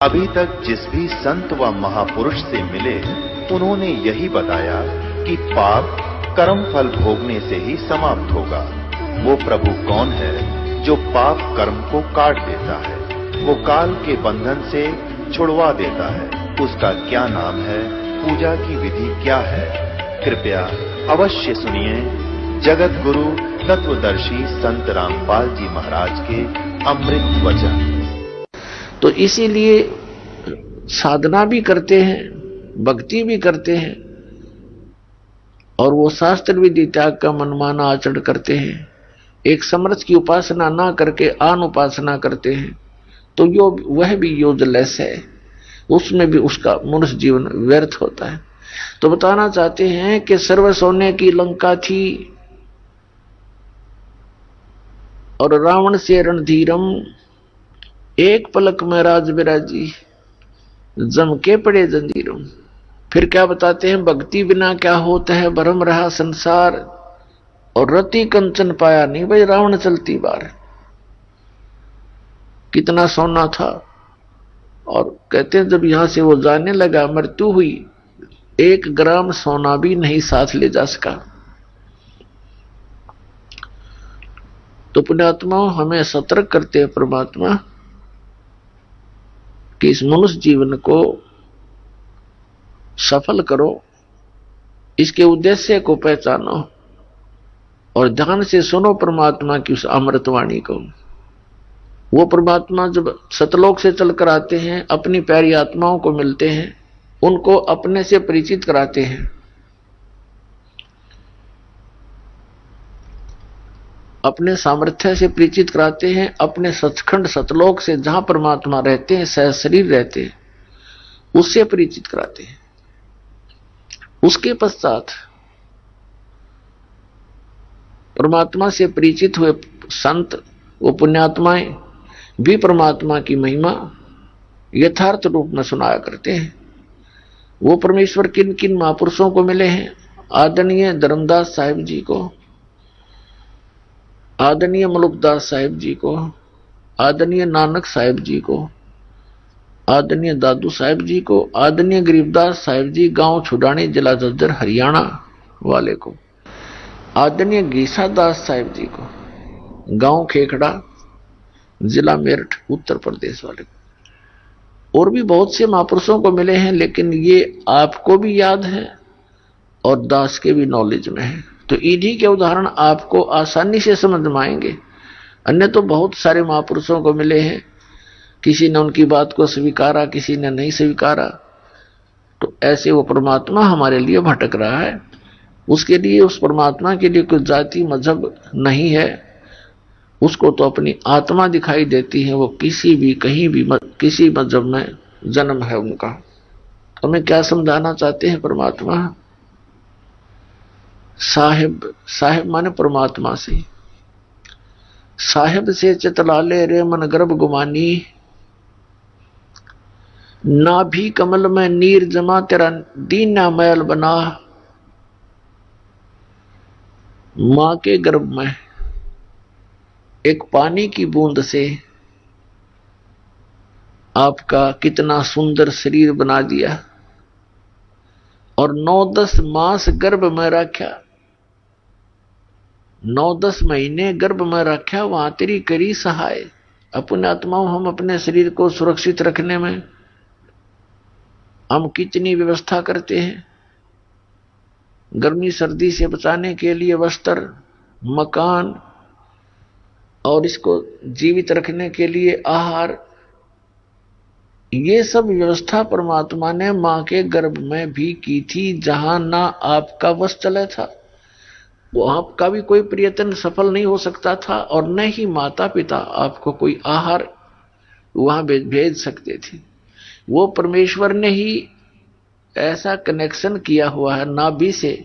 अभी तक जिस भी संत व महापुरुष से मिले उन्होंने यही बताया कि पाप कर्म फल भोगने से ही समाप्त होगा। वो प्रभु कौन है जो पाप कर्म को काट देता है, वो काल के बंधन से छुड़वा देता है। उसका क्या नाम है, पूजा की विधि क्या है? कृपया अवश्य सुनिए जगत गुरु तत्वदर्शी संत रामपाल जी महाराज के अमृत वचन। तो इसीलिए साधना भी करते हैं, भक्ति भी करते हैं और वो शास्त्र विधि त्याग का मनमाना आचरण करते हैं। एक समर्थ की उपासना ना करके आन उपासना करते हैं तो वह भी यूजलेस है, उसमें भी उसका मनुष्य जीवन व्यर्थ होता है। तो बताना चाहते हैं कि सर्व सोने की लंका थी और रावण से रणधीरम, एक पलक में राज विराजी जम के पड़े जंजीरम। फिर क्या बताते हैं, भक्ति बिना क्या होता है, भरम रहा संसार और रति कंचन पाया नहीं। भाई रावण चलती बार कितना सोना था, और कहते हैं जब यहां से वो जाने लगा मृत्यु हुई, 1 ग्राम सोना भी नहीं साथ ले जा सका। तो पुण्यात्मा हमें सतर्क करते हैं परमात्मा कि इस मनुष्य जीवन को सफल करो, इसके उद्देश्य को पहचानो और ध्यान से सुनो परमात्मा की उस अमृतवाणी को। वो परमात्मा जब सतलोक से चलकर आते हैं, अपनी प्यारी आत्माओं को मिलते हैं, उनको अपने से परिचित कराते हैं। अपने सामर्थ्य से परिचित कराते हैं, अपने सचखंड सतलोक से जहां परमात्मा रहते हैं, सह शरीर रहते हैं, उससे परिचित कराते हैं। उसके पश्चात परमात्मा से परिचित हुए संत, वो पुण्यात्माएं भी परमात्मा की महिमा यथार्थ रूप में सुनाया करते हैं। वो परमेश्वर किन किन महापुरुषों को मिले हैं, आदरणीय धर्मदास साहिब जी को, आदरणीय मलुकदास साहिब जी को, आदरणीय नानक साहिब जी को, आदरणीय दादू साहिब जी को, आदरणीय गरीबदास साहिब जी गांव छुडानी जिला झज्जर हरियाणा वाले को, आदरणीय गीसादास साहिब जी को गांव खेखड़ा जिला मेरठ उत्तर प्रदेश वाले को। और भी बहुत से महापुरुषों को मिले हैं, लेकिन ये आपको भी याद है और दास के भी नॉलेज में है, तो इन्हीं के उदाहरण आपको आसानी से समझ में आएंगे। अन्य तो बहुत सारे महापुरुषों को मिले हैं, किसी ने उनकी बात को स्वीकारा, किसी ने नहीं स्वीकारा, तो ऐसे वो परमात्मा हमारे लिए भटक रहा है। उसके लिए, उस परमात्मा के लिए कोई जाति मजहब नहीं है, उसको तो अपनी आत्मा दिखाई देती है। वो किसी भी कहीं भी किसी मजहब में जन्म है उनका। हमें क्या समझाना चाहते हैं परमात्मा? साहिब माने परमात्मा से, साहिब से चितलाले रे मन गर्भ गुमानी, नाभि कमल में नीर जमा तेरा दीना मैल बना। मां के गर्भ में एक पानी की बूंद से आपका कितना सुंदर शरीर बना दिया और 9-10 मास गर्भ में रखा, 9-10 महीने गर्भ में रखा, वहां तेरी करी सहाय। अपने आत्माओं, हम अपने शरीर को सुरक्षित रखने में हम कितनी व्यवस्था करते हैं। गर्मी सर्दी से बचाने के लिए वस्त्र, मकान और इसको जीवित रखने के लिए आहार, ये सब व्यवस्था परमात्मा ने मां के गर्भ में भी की थी। जहां ना आपका वश चला था, वहां का भी कोई प्रयत्न सफल नहीं हो सकता था, और न ही माता पिता आपको कोई आहार वहां भेज सकते थे। वो परमेश्वर ने ही ऐसा कनेक्शन किया हुआ है नाभि से,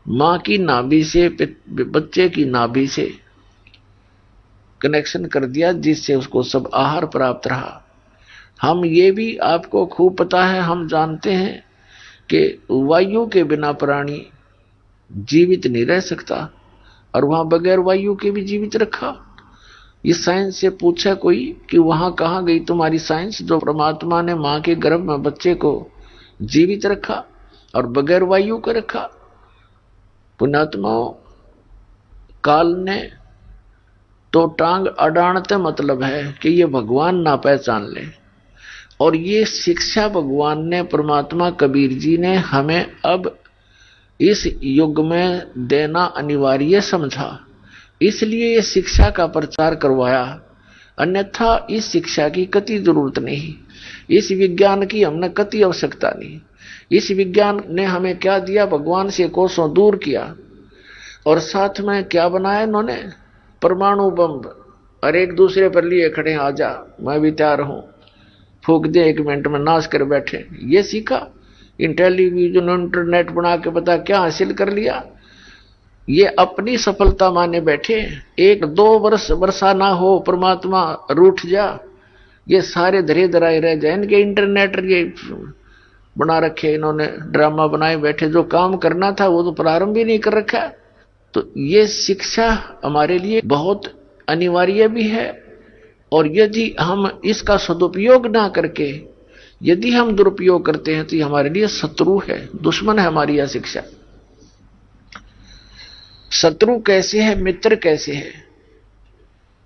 मां की नाभि से, बच्चे की नाभि से कनेक्शन कर दिया, जिससे उसको सब आहार प्राप्त रहा। हम ये भी आपको खूब पता है, हम जानते हैं कि वायु के बिना प्राणी जीवित नहीं रह सकता, और वहां बगैर वायु के भी जीवित रखा। इस साइंस से पूछे कोई कि वहां कहां गई तुम्हारी साइंस, जो परमात्मा ने मां के गर्भ में बच्चे को जीवित रखा और बगैर वायु के रखा। पुण्यात्माओं, काल ने तो टांग अडानते मतलब है कि ये भगवान ना पहचान ले, और ये शिक्षा भगवान ने, परमात्मा कबीर जी ने हमें अब इस युग में देना अनिवार्य समझा, इसलिए ये शिक्षा का प्रचार करवाया। अन्यथा इस शिक्षा की कति जरूरत नहीं, इस विज्ञान की हमने कति आवश्यकता नहीं। इस विज्ञान ने हमें क्या दिया? भगवान से कोसों दूर किया, और साथ में क्या बनाया इन्होंने? परमाणु बम। और एक दूसरे पर लिए खड़े, आजा मैं भी तैयार हूं, फूक दे 1 मिनट में, नाश कर बैठे। ये सीखा। इन टेलीविजन इंटरनेट बना के पता क्या हासिल कर लिया। ये अपनी सफलता माने बैठे। 1-2 वर्ष वर्षा ना हो, परमात्मा रूठ जा, ये सारे धरे धराए रह जाए। इनके इंटरनेट ये बना रखे इन्होंने, ड्रामा बनाए बैठे। जो काम करना था वो तो प्रारंभ ही नहीं कर रखा। तो ये शिक्षा हमारे लिए बहुत अनिवार्य भी है, और यदि हम इसका सदुपयोग ना करके यदि हम दुरुपयोग करते हैं तो ये हमारे लिए शत्रु है, दुश्मन है हमारी यह शिक्षा। शत्रु कैसे है, मित्र कैसे है?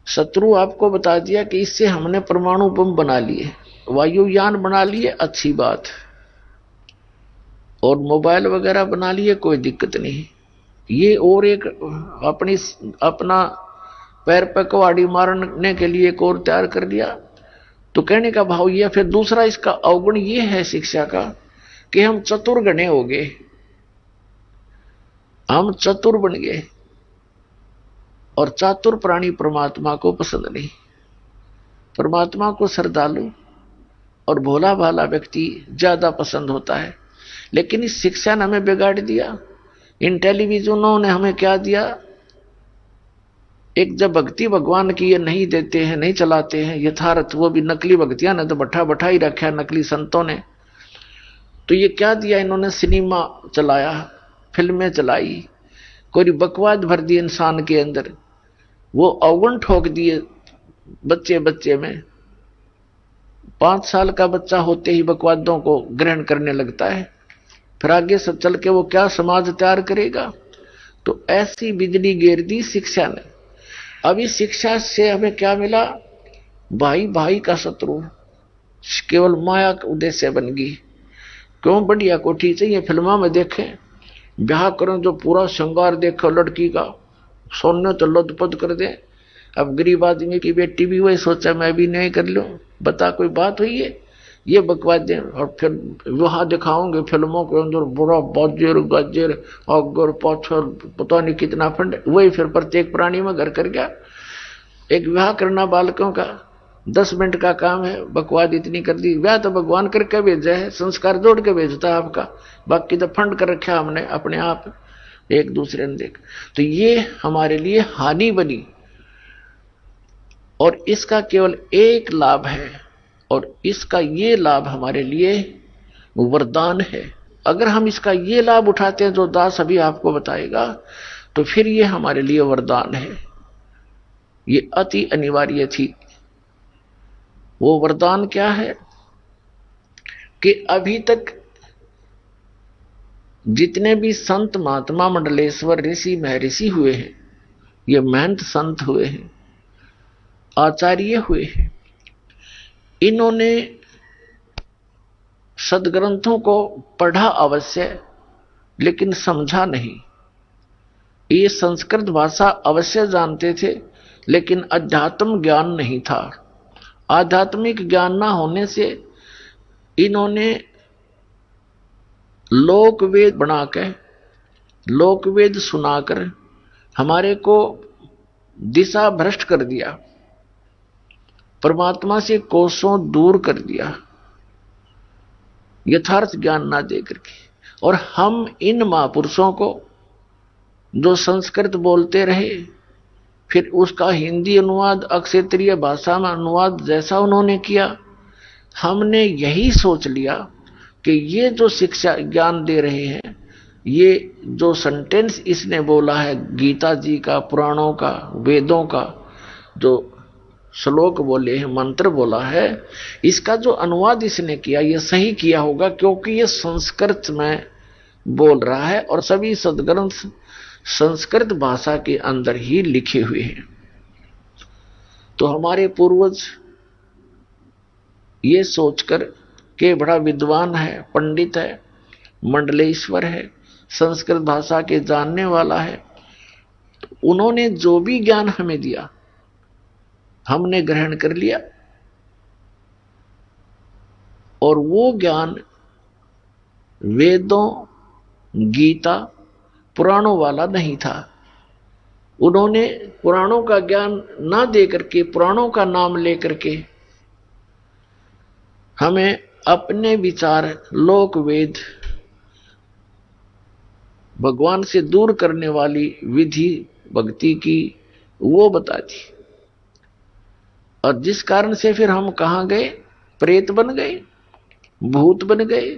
शत्रु आपको बता दिया कि इससे हमने परमाणु बम बना लिए, वायुयान बना लिए, अच्छी बात, और मोबाइल वगैरह बना लिए, कोई दिक्कत नहीं। ये और एक अपना पैर पर कुहाड़ी मारने के लिए एक और तैयार कर लिया। तो कहने का भाव यह, फिर दूसरा इसका अवगुण ये है शिक्षा का कि हम चतुर गणे हो गए, हम चतुर बन गए, और चातुर प्राणी परमात्मा को पसंद नहीं। परमात्मा को श्रद्धालु और भोला भाला व्यक्ति ज्यादा पसंद होता है। लेकिन इस शिक्षा ने हमें बिगाड़ दिया। इन टेलीविजनों ने हमें क्या दिया? एक जब भक्ति भगवान की ये नहीं देते हैं, नहीं चलाते हैं यथार्थ, वो भी नकली भक्तियां ने तो बैठा ही रखा है नकली संतों ने। तो ये क्या दिया इन्होंने? सिनेमा चलाया, फिल्में चलाई, कोई बकवाद भर दी इंसान के अंदर, वो अवगुण ठोक दिए बच्चे में। 5 साल का बच्चा होते ही बकवादों को ग्रहण करने लगता है, फिर आगे सब चल के वो क्या समाज तैयार करेगा? तो ऐसी बिजली गिर दी शिक्षा ने। अब इस शिक्षा से हमें क्या मिला? भाई भाई का शत्रु, केवल माया का उद्देश्य बन गई। क्यों? बढ़िया कोठी चाहिए, फिल्मा में देखें, ब्याह करें जो पूरा श्रृंगार देखो लड़की का, सोने तो लदपद कर दे। अब गरीब आदमी की बेटी भी वही सोचा मैं भी नहीं कर लूं, बता कोई बात हुई है? ये बकवास दें, और फिर वहां दिखाओगे फिल्मों के अंदर बुरा बाजेर गाजेर अगर पाछर पता नहीं कितना फंड, वही फिर प्रत्येक प्राणी में घर कर गया। एक विवाह करना बालकों का 10 मिनट का काम है, बकवाद इतनी कर दी। विवाह तो भगवान करके भेजा है, संस्कार जोड़ के भेजता है आपका, बाकी तो फंड कर रखा हमने अपने आप एक दूसरे ने देख। तो ये हमारे लिए हानि बनी, और इसका केवल एक लाभ है, और इसका ये लाभ हमारे लिए वरदान है। अगर हम इसका ये लाभ उठाते हैं जो दास अभी आपको बताएगा, तो फिर ये हमारे लिए वरदान है। ये अति अनिवार्य थी। वो वरदान क्या है कि अभी तक जितने भी संत महात्मा मंडलेश्वर ऋषि महर्षि हुए हैं, ये महंत संत हुए हैं, आचार्य हुए हैं, इन्होंने सदग्रंथों को पढ़ा अवश्य, लेकिन समझा नहीं। ये संस्कृत भाषा अवश्य जानते थे, लेकिन अध्यात्म ज्ञान नहीं था। आध्यात्मिक ज्ञान ना होने से इन्होंने लोकवेद बनाकर, लोकवेद सुनाकर हमारे को दिशा भ्रष्ट कर दिया, परमात्मा से कोसों दूर कर दिया, यथार्थ ज्ञान ना दे करके। और हम इन महापुरुषों को जो संस्कृत बोलते रहे, फिर उसका हिंदी अनुवाद, क्षेत्रीय भाषा में अनुवाद जैसा उन्होंने किया, हमने यही सोच लिया कि ये जो शिक्षा ज्ञान दे रहे हैं, ये जो सेंटेंस इसने बोला है गीता जी का, पुराणों का, वेदों का, जो श्लोक बोले हैं, मंत्र बोला है, इसका जो अनुवाद इसने किया ये सही किया होगा, क्योंकि ये संस्कृत में बोल रहा है और सभी सदग्रंथ संस्कृत भाषा के अंदर ही लिखे हुए हैं। तो हमारे पूर्वज ये सोचकर के बड़ा विद्वान है, पंडित है, मंडलेश्वर है, संस्कृत भाषा के जानने वाला है, तो उन्होंने जो भी ज्ञान हमें दिया हमने ग्रहण कर लिया, और वो ज्ञान वेदों, गीता, पुराणों वाला नहीं था। उन्होंने पुराणों का ज्ञान ना दे करके, पुराणों का नाम लेकर के हमें अपने विचार, लोक वेद, भगवान से दूर करने वाली विधि भक्ति की वो बता दी। और जिस कारण से फिर हम कहां गए? प्रेत बन गए, भूत बन गए।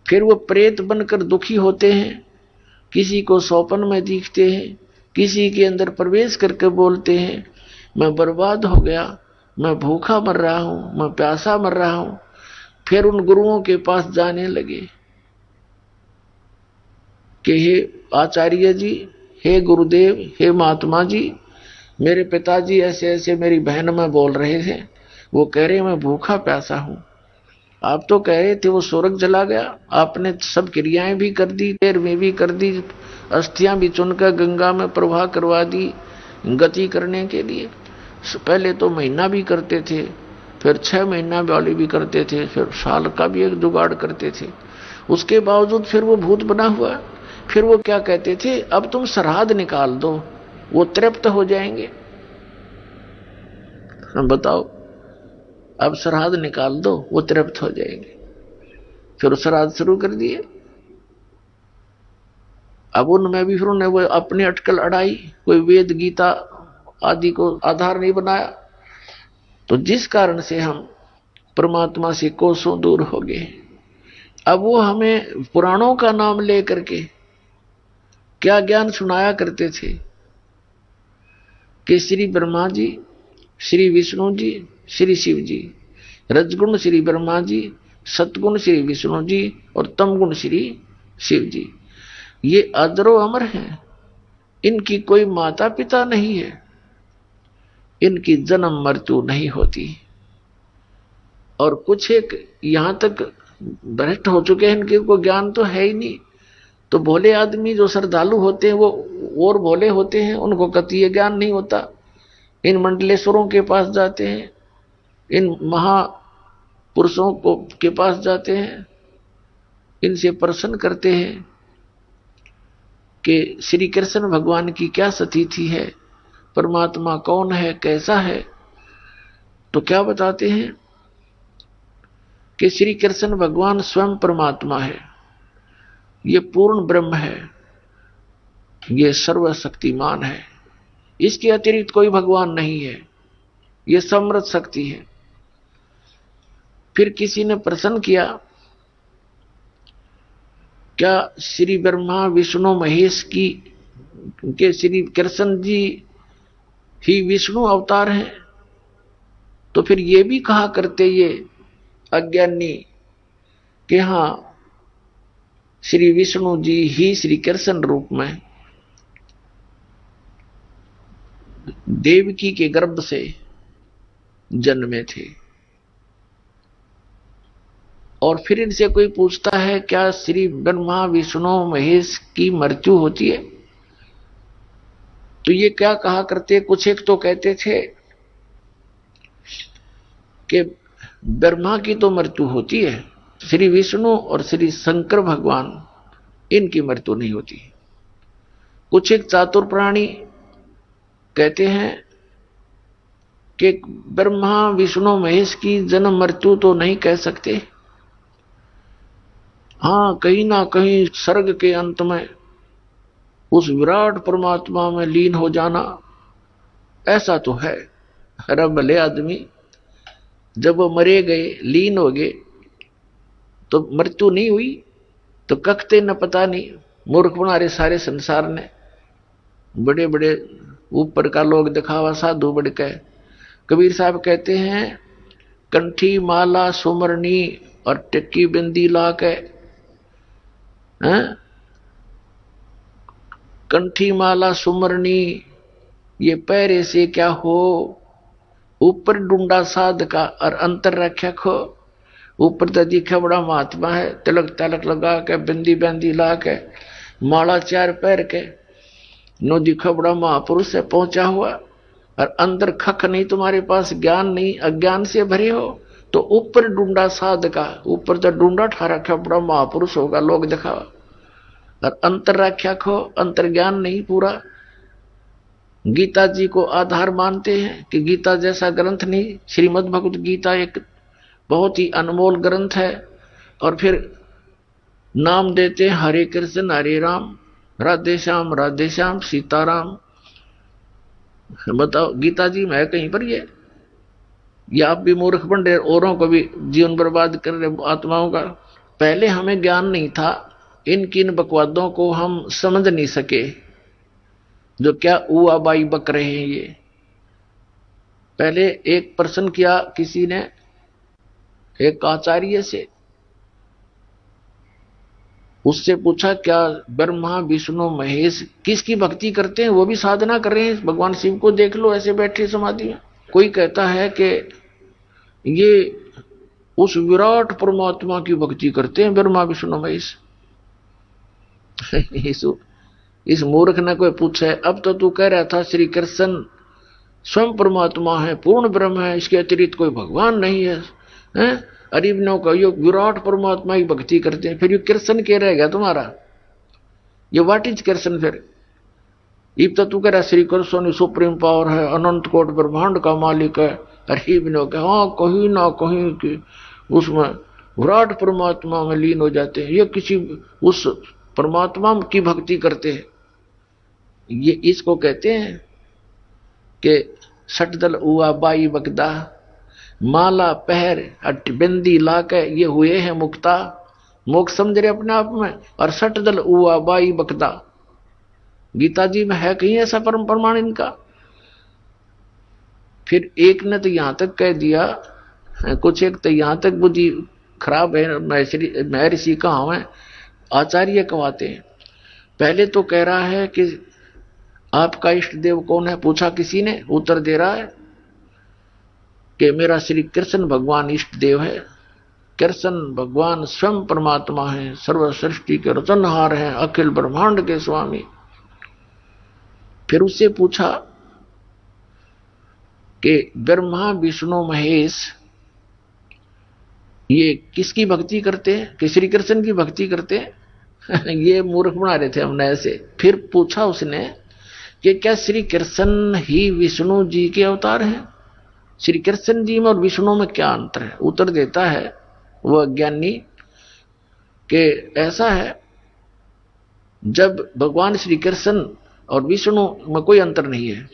फिर वो प्रेत बनकर दुखी होते हैं, किसी को स्वप्न में दिखते हैं, किसी के अंदर प्रवेश करके बोलते हैं मैं बर्बाद हो गया, मैं भूखा मर रहा हूं, मैं प्यासा मर रहा हूं। फिर उन गुरुओं के पास जाने लगे कि हे आचार्य जी, हे गुरुदेव, हे महात्मा जी, मेरे पिताजी ऐसे ऐसे मेरी बहन में बोल रहे थे, वो कह रहे मैं भूखा प्यासा हूं। आप तो कह रहे थे वो स्वर्ग चला गया, आपने सब क्रियाएं भी कर दी, देर में भी कर दी, अस्थियां भी चुनकर गंगा में प्रवाह करवा दी गति करने के लिए। पहले तो महीना भी करते थे, फिर 6 महीना वाली भी करते थे, फिर साल का भी एक जुगाड़ करते थे। उसके बावजूद फिर वो भूत बना हुआ। फिर वो क्या कहते थे, अब तुम श्राद्ध निकाल दो, वो तृप्त हो जाएंगे। बताओ, अब श्राद्ध निकाल दो, वो तृप्त हो जाएंगे। फिर श्राद्ध शुरू कर दिए। अब उनमें भी फिर उन्हें वो अपनी अटकल अड़ाई, कोई वेद गीता आदि को आधार नहीं बनाया। तो जिस कारण से हम परमात्मा से कोसों दूर हो गए। अब वो हमें पुराणों का नाम ले करके क्या ज्ञान सुनाया करते थे कि श्री ब्रह्मा जी, श्री विष्णु जी, श्री शिव जी, रजगुण श्री ब्रह्मा जी, सतगुण श्री विष्णु जी और तमगुण श्री शिव जी, ये अजरो अमर हैं, इनकी कोई माता पिता नहीं है, इनकी जन्म मृत्यु नहीं होती। और कुछ एक यहां तक भ्रष्ट हो चुके हैं, इनके को ज्ञान तो है ही नहीं। तो भोले आदमी जो श्रद्धालु होते हैं वो और भोले होते हैं, उनको कतई ज्ञान नहीं होता। इन मंडलेश्वरों के पास जाते हैं, इन महापुरुषों को के पास जाते हैं, इनसे प्रश्न करते हैं कि श्री कृष्ण भगवान की क्या स्थिति है, परमात्मा कौन है, कैसा है। तो क्या बताते हैं कि श्री कृष्ण भगवान स्वयं परमात्मा है, ये पूर्ण ब्रह्म है, ये सर्वशक्तिमान है, इसके अतिरिक्त कोई भगवान नहीं है, ये समृद्ध शक्ति है। फिर किसी ने प्रश्न किया, क्या श्री ब्रह्मा विष्णु महेश की के श्री कृष्ण जी ही विष्णु अवतार हैं? तो फिर ये भी कहा करते ये अज्ञानी कि हां, श्री विष्णु जी ही श्री कृष्ण रूप में देवकी के गर्भ से जन्मे थे। और फिर इनसे कोई पूछता है क्या श्री ब्रह्मा विष्णु महेश की मृत्यु होती है? तो ये क्या कहा करते, कुछ एक तो कहते थे कि ब्रह्मा की तो मृत्यु होती है, श्री विष्णु और श्री शंकर भगवान इनकी मृत्यु नहीं होती। कुछ एक चातुर प्राणी कहते हैं कि ब्रह्मा विष्णु महेश की जन्म मृत्यु तो नहीं कह सकते, हां कहीं ना कहीं सर्ग के अंत में उस विराट परमात्मा में लीन हो जाना, ऐसा तो है। अरे भले आदमी, जब वो मरे गए, लीन हो गए, तो मृत्यु नहीं हुई तो कखते न पता नहीं। मूर्ख बना रहे सारे संसार ने, बड़े बड़े ऊपर का लोग दिखावा साधु बढ़ के। कबीर साहब कहते हैं कंठी माला सुमरनी और टिक्की बिंदी ला के, कंठी माला सुमरनी ये पैरे से क्या हो, ऊपर डूंडा साध का और अंतर रख्या खो। ऊपर तो दिखा बड़ा महात्मा है, तिलक तलक लगा के बिंदी बिंदी ला के माला चार पैर के, नो दिखा बड़ा महापुरुष से पहुंचा हुआ, और अंदर खख नहीं, तुम्हारे पास ज्ञान नहीं, अज्ञान से भरे हो। तो ऊपर डूंडा साध का, ऊपर तो डूंडा ठा रखा बड़ा महापुरुष होगा लोग दिखावा, और अंतर रख्या खो, अंतर ज्ञान नहीं पूरा। गीता जी को आधार मानते हैं कि गीता जैसा ग्रंथ नहीं। श्रीमद् भगवत गीता एक बहुत ही अनमोल ग्रंथ है। और फिर नाम देते हैं हरे कृष्ण हरे राम, राधे श्याम सीताराम। बताओ गीता जी में है कहीं पर ये आप भी मूर्ख बन रहे, औरों को भी जीवन बर्बाद कर रहे आत्माओं का। पहले हमें ज्ञान नहीं था, इन बकवादों को हम समझ नहीं सके जो क्या ऊआ बाई बक रहे हैं ये। पहले एक प्रश्न किया किसी ने एक आचार्य से, उससे पूछा क्या ब्रह्मा विष्णु महेश किसकी भक्ति करते हैं, वो भी साधना कर रहे हैं, भगवान शिव को देख लो ऐसे बैठे समाधि में। कोई कहता है कि ये उस विराट परमात्मा की भक्ति करते हैं ब्रह्मा विष्णु महेश। इस मूर्ख ने कोई पूछे, अब तो तू कह रहा था श्री कृष्ण स्वयं परमात्मा है, पूर्ण ब्रह्म है, इसके अतिरिक्त कोई भगवान नहीं है, हैं? अरीबनों का ये विराट परमात्मा की भक्ति करते हैं, फिर ये कृष्ण क्या रहेगा तुम्हारा, ये व्हाट इज कृष्ण फिर? इब तो तू कह रहा श्री कृष्ण सुप्रीम पावर है, अनंत कोट ब्रह्मांड का मालिक है। अरीबनों के हाँ कहीं ना कहीं कि उसमें विराट परमात्मा में लीन हो जाते हैं, ये किसी उस परमात्मा की भक्ति करते हैं। ये इसको कहते हैं कि सटदल उआ बाई बगदा, माला पहर बिंदी ला के ये हुए हैं मुक्ता। मोक्ष समझ रहे अपने आप में। और सटदल उआ बाई बगदा, गीता जी में है कहीं ऐसा परम प्रमाण इनका? फिर एक ने तो यहां तक कह दिया, कुछ एक तो यहां तक बुद्धि खराब है, महर्षि कहाँ है, आचार्य कहवाते हैं। पहले तो कह रहा है कि आपका इष्ट देव कौन है, पूछा किसी ने, उत्तर दे रहा है कि मेरा श्री कृष्ण भगवान इष्ट देव है। कृष्ण भगवान स्वयं परमात्मा है, सर्व सृष्टि के रचनहार हैं, अखिल ब्रह्मांड के स्वामी। फिर उससे पूछा कि ब्रह्मा विष्णु महेश ये किसकी भक्ति करते हैं, कि श्री कृष्ण की भक्ति करते हैं। ये मूर्ख बना रहे थे हमने ऐसे। फिर पूछा उसने कि क्या श्री कृष्ण ही विष्णु जी के अवतार हैं, श्री कृष्ण जी में और विष्णु में क्या अंतर है? उत्तर देता है वह ज्ञानी कि ऐसा है, जब भगवान श्री कृष्ण और विष्णु में कोई अंतर नहीं है।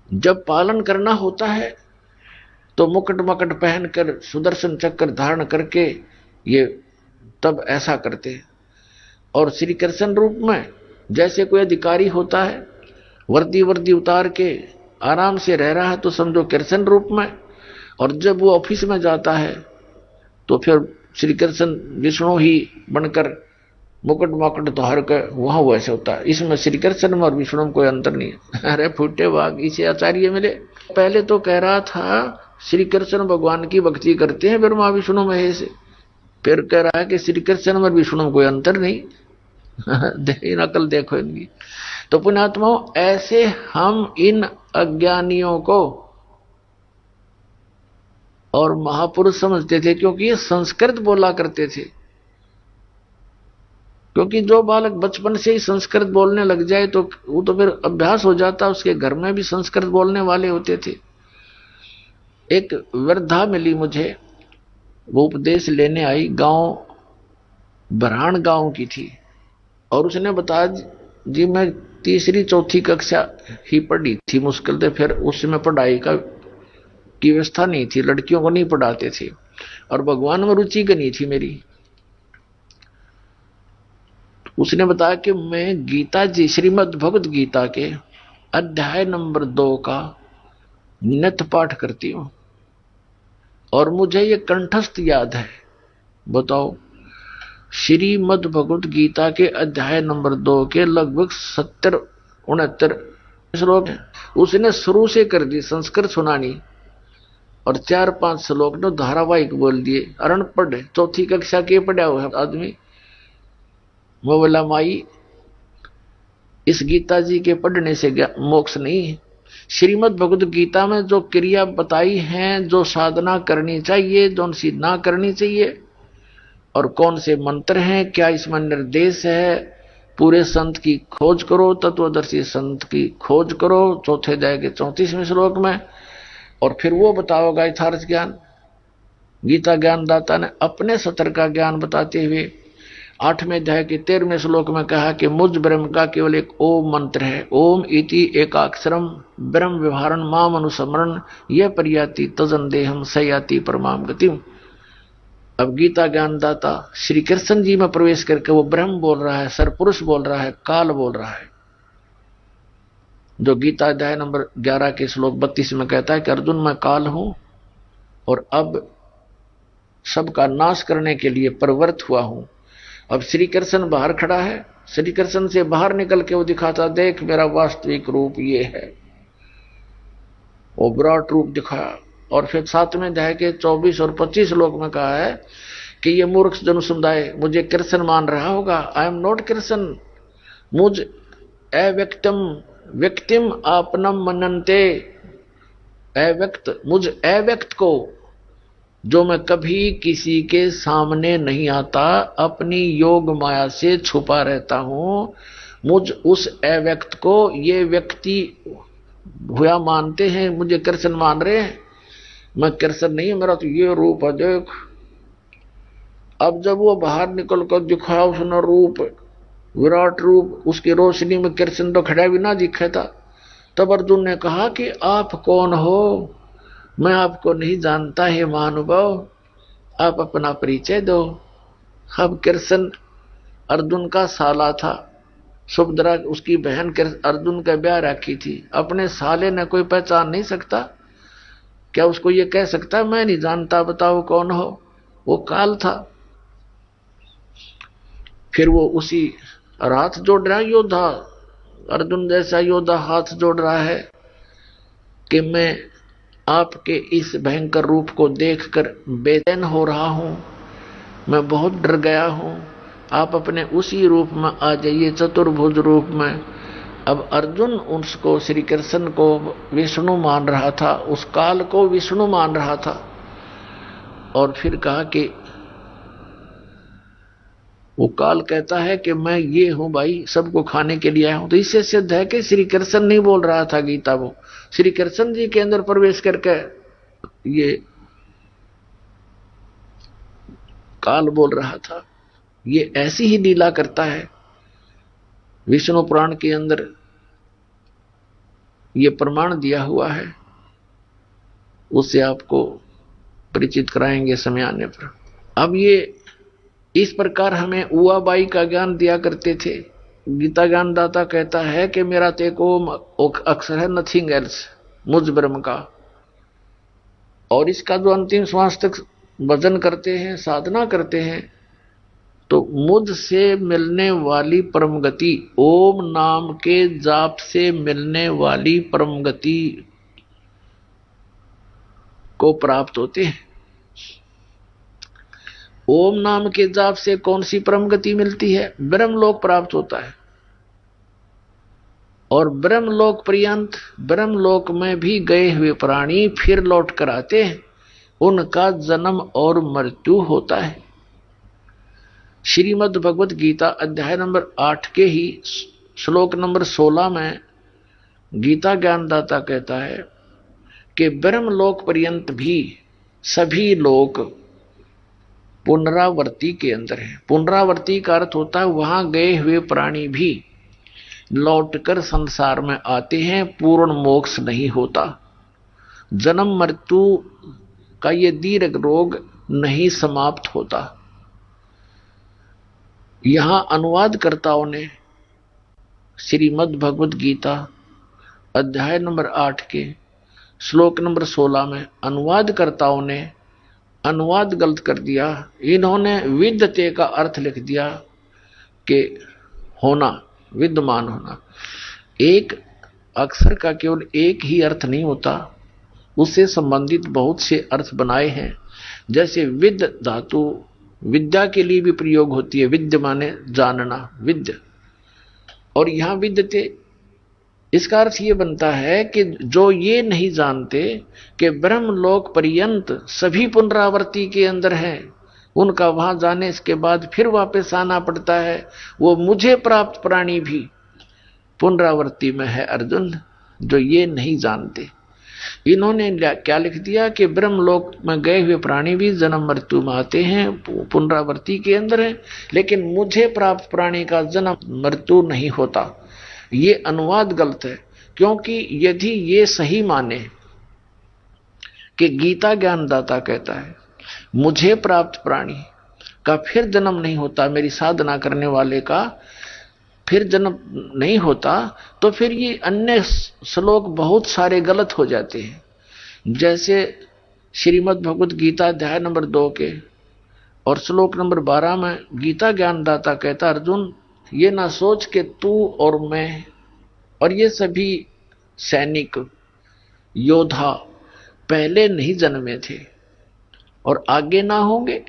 जब पालन करना होता है तो मुकुट मकट पहनकर सुदर्शन चक्र धारण करके ये तब ऐसा करते। और श्री कृष्ण रूप में जैसे कोई अधिकारी होता है, वर्दी उतार के आराम से रह रहा है तो समझो कृष्ण रूप में, और जब वो ऑफिस में जाता है तो फिर श्री कृष्ण विष्णु ही बनकर मुकुट मकट धार कर वहां वैसे होता है। इसमें श्री कृष्ण में और विष्णु में कोई अंतर नहीं है। अरे फूटे वाग, इसे आचार्य मिले। पहले तो कह रहा था श्री कृष्ण भगवान की भक्ति करते हैं ब्रह्मा विष्णु महेश, फिर कह रहा है कि श्री कृष्ण और विष्णु में कोई अंतर नहीं। नकल देखो इनकी। तो पुण्यात्माओं, ऐसे हम इन अज्ञानियों को और महापुरुष समझते थे, क्योंकि ये संस्कृत बोला करते थे। क्योंकि जो बालक बचपन से ही संस्कृत बोलने लग जाए तो वो तो फिर अभ्यास हो जाता, उसके घर में भी संस्कृत बोलने वाले होते थे। एक वृद्धा मिली मुझे, वो उपदेश लेने आई, गांव बरहान गांव की थी, और उसने बताया जी मैं तीसरी चौथी कक्षा ही पढ़ी थी, मुश्किल से, फिर उसमें पढ़ाई की व्यवस्था नहीं थी, लड़कियों को नहीं पढ़ाते थे, और भगवान में रुचि नहीं थी मेरी। उसने बताया कि मैं गीता जी श्रीमद् भगवत गीता के अध्याय नंबर 2 का नित्य पाठ करती हूं और मुझे ये कंठस्थ याद है। बताओ, श्रीमद् भगवत गीता के अध्याय नंबर 2 के लगभग 70-69 श्लोक हैं। उसने शुरू से कर दी संस्कृत सुनानी और 4-5 श्लोक ने धारावाहिक बोल दिए। अरण पढ़े, चौथी कक्षा के पढ़ा हुआ है आदमी। मैं बोला, माई इस गीता जी के पढ़ने से मोक्ष नहीं है। श्रीमद् भगवत गीता में जो क्रिया बताई हैं, जो साधना करनी चाहिए, जो सी ना करनी चाहिए, और कौन से मंत्र हैं, क्या इसमें निर्देश है, पूरे संत की खोज करो, तत्वदर्शी संत की खोज करो, चौथे अध्याय के 34वें श्लोक में। और फिर वो बताओगा यथार्थ ज्ञान। गीता ज्ञानदाता ने अपने सत्र का ज्ञान बताते हुए 8वें अध्याय के 13वें श्लोक में कहा कि मुझ ब्रह्म का केवल एक ओम मंत्र है। ओम इति एकाक्षरम ब्रह्म व्यवहारन माम अनुस्मरण यह परियाति तजन देहम सयाति परमाम गतिम। अब गीता ज्ञानदाता श्री कृष्ण जी में प्रवेश करके वो ब्रह्म बोल रहा है, सरपुरुष बोल रहा है, काल बोल रहा है, जो गीता अध्याय नंबर 11 के श्लोक 32 में कहता है कि अर्जुन मैं काल हूं और अब सबका नाश करने के लिए प्रवृत्त हुआ हूं। अब श्री कृष्ण बाहर खड़ा है, श्री कृष्ण से बाहर निकल के वो दिखाता, देख मेरा वास्तविक रूप ये है। वो विराट रूप दिखाया। और फिर 7वें अध्याय के 24 और 25 श्लोक में कहा है कि ये मूर्ख जन समुदाय मुझे कृष्ण मान रहा होगा। आई एम नॉट कृष्ण, मुझ व्यक्तिम आपनम मनन्ते। मुझ अव्यक्त को, जो मैं कभी किसी के सामने नहीं आता, अपनी योग माया से छुपा रहता हूं, मुझ उस अव्यक्त को ये व्यक्ति हुआ मानते हैं, मुझे कृष्ण मान रहे हैं। मैं कृष्ण नहीं, मेरा तो ये रूप है, देख। अब जब वो बाहर निकल कर दिखाया उसने रूप, विराट रूप, उसकी रोशनी में कृष्ण तो खड़ा भी ना दिखा था। तब अर्जुन ने कहा कि आप कौन हो? मैं आपको नहीं जानता है महानुभाव, आप अपना परिचय दो। अब कृष्ण अर्जुन का साला था, सुभद्रा उसकी बहन अर्जुन का ब्याह रखी थी। अपने साले ने कोई पहचान नहीं सकता? क्या उसको ये कह सकता है मैं नहीं जानता, बताओ कौन हो? वो काल था। फिर वो उसी हाथ जोड़ रहा है योद्धा, अर्जुन जैसा योद्धा हाथ जोड़ रहा है कि मैं आपके इस भयंकर रूप को देखकर बेचैन हो रहा हूं, मैं बहुत डर गया हूं, आप अपने उसी रूप में आ जाइए, चतुर्भुज रूप में। अब अर्जुन उसको, श्री कृष्ण को विष्णु मान रहा था, उस काल को विष्णु मान रहा था। और फिर कहा कि वो काल कहता है कि मैं ये हूं भाई, सबको खाने के लिए आया हूं। तो इससे सिद्ध है कि श्री कृष्ण नहीं बोल रहा था गीता, वो श्री कृष्ण जी के अंदर प्रवेश करके ये काल बोल रहा था। ये ऐसी ही लीला करता है। विष्णु पुराण के अंदर ये प्रमाण दिया हुआ है, उससे आपको परिचित कराएंगे समय आने पर। अब ये इस प्रकार हमें उआबाई का ज्ञान दिया करते थे। गीता ज्ञानदाता कहता है कि मेरा तो एक ओम अक्षर है, नथिंग एल्स, मुझ ब्रह्म का। और इसका जो अंतिम श्वास तक भजन करते हैं, साधना करते हैं, तो मुझ से मिलने वाली परम गति, ओम नाम के जाप से मिलने वाली परम गति को प्राप्त होते हैं। ओम नाम के जाप से कौन सी परम गति मिलती है? ब्रह्मलोक प्राप्त होता है। और ब्रह्मलोक पर्यंत, ब्रह्मलोक में भी गए हुए प्राणी फिर लौट कर आते हैं, उनका जन्म और मृत्यु होता है। श्रीमद् भगवत गीता अध्याय नंबर 8 के ही श्लोक नंबर 16 में गीता ज्ञानदाता कहता है कि ब्रह्मलोक पर्यंत भी सभी लोग पुनरावर्ती के अंदर है। पुनरावर्ती का अर्थ होता है वहां गए हुए प्राणी भी लौटकर संसार में आते हैं, पूर्ण मोक्ष नहीं होता। जन्म मृत्यु का ये दीर्घ रोग नहीं समाप्त होता। यहां अनुवादकर्ताओं ने श्रीमद् भगवद गीता अध्याय नंबर 8 के श्लोक नंबर 16 में अनुवादकर्ताओं ने अनुवाद गलत कर दिया। इन्होंने विद्यते का अर्थ लिख दिया कि होना, विद्यमान होना। एक अक्षर का केवल एक ही अर्थ नहीं होता, उससे संबंधित बहुत से अर्थ बनाए हैं। जैसे विद्य धातु विद्या के लिए भी प्रयोग होती है, विद्य माने जानना, विद्य। और यहां विद्यते इसका अर्थ ये बनता है कि जो ये नहीं जानते कि ब्रह्मलोक पर्यंत सभी पुनरावृत्ति के अंदर हैं, उनका वहां जाने के बाद फिर वापस आना पड़ता है, वो मुझे प्राप्त प्राणी भी पुनरावृत्ति में है अर्जुन, जो ये नहीं जानते। इन्होंने क्या लिख दिया कि ब्रह्मलोक में गए हुए प्राणी भी जन्म मृत्यु में आते हैं, पुनरावृत्ति के अंदर है, लेकिन मुझे प्राप्त प्राणी का जन्म मृत्यु नहीं होता। ये अनुवाद गलत है, क्योंकि यदि ये सही माने कि गीता ज्ञानदाता कहता है मुझे प्राप्त प्राणी का फिर जन्म नहीं होता, मेरी साधना करने वाले का फिर जन्म नहीं होता, तो फिर ये अन्य श्लोक बहुत सारे गलत हो जाते हैं। जैसे श्रीमद् भगवद गीता अध्याय नंबर 2 के और श्लोक नंबर 12 में गीता ज्ञानदाता कहता अर्जुन ये ना सोच के तू और मैं और ये सभी सैनिक योद्धा पहले नहीं जन्मे थे और आगे ना होंगे।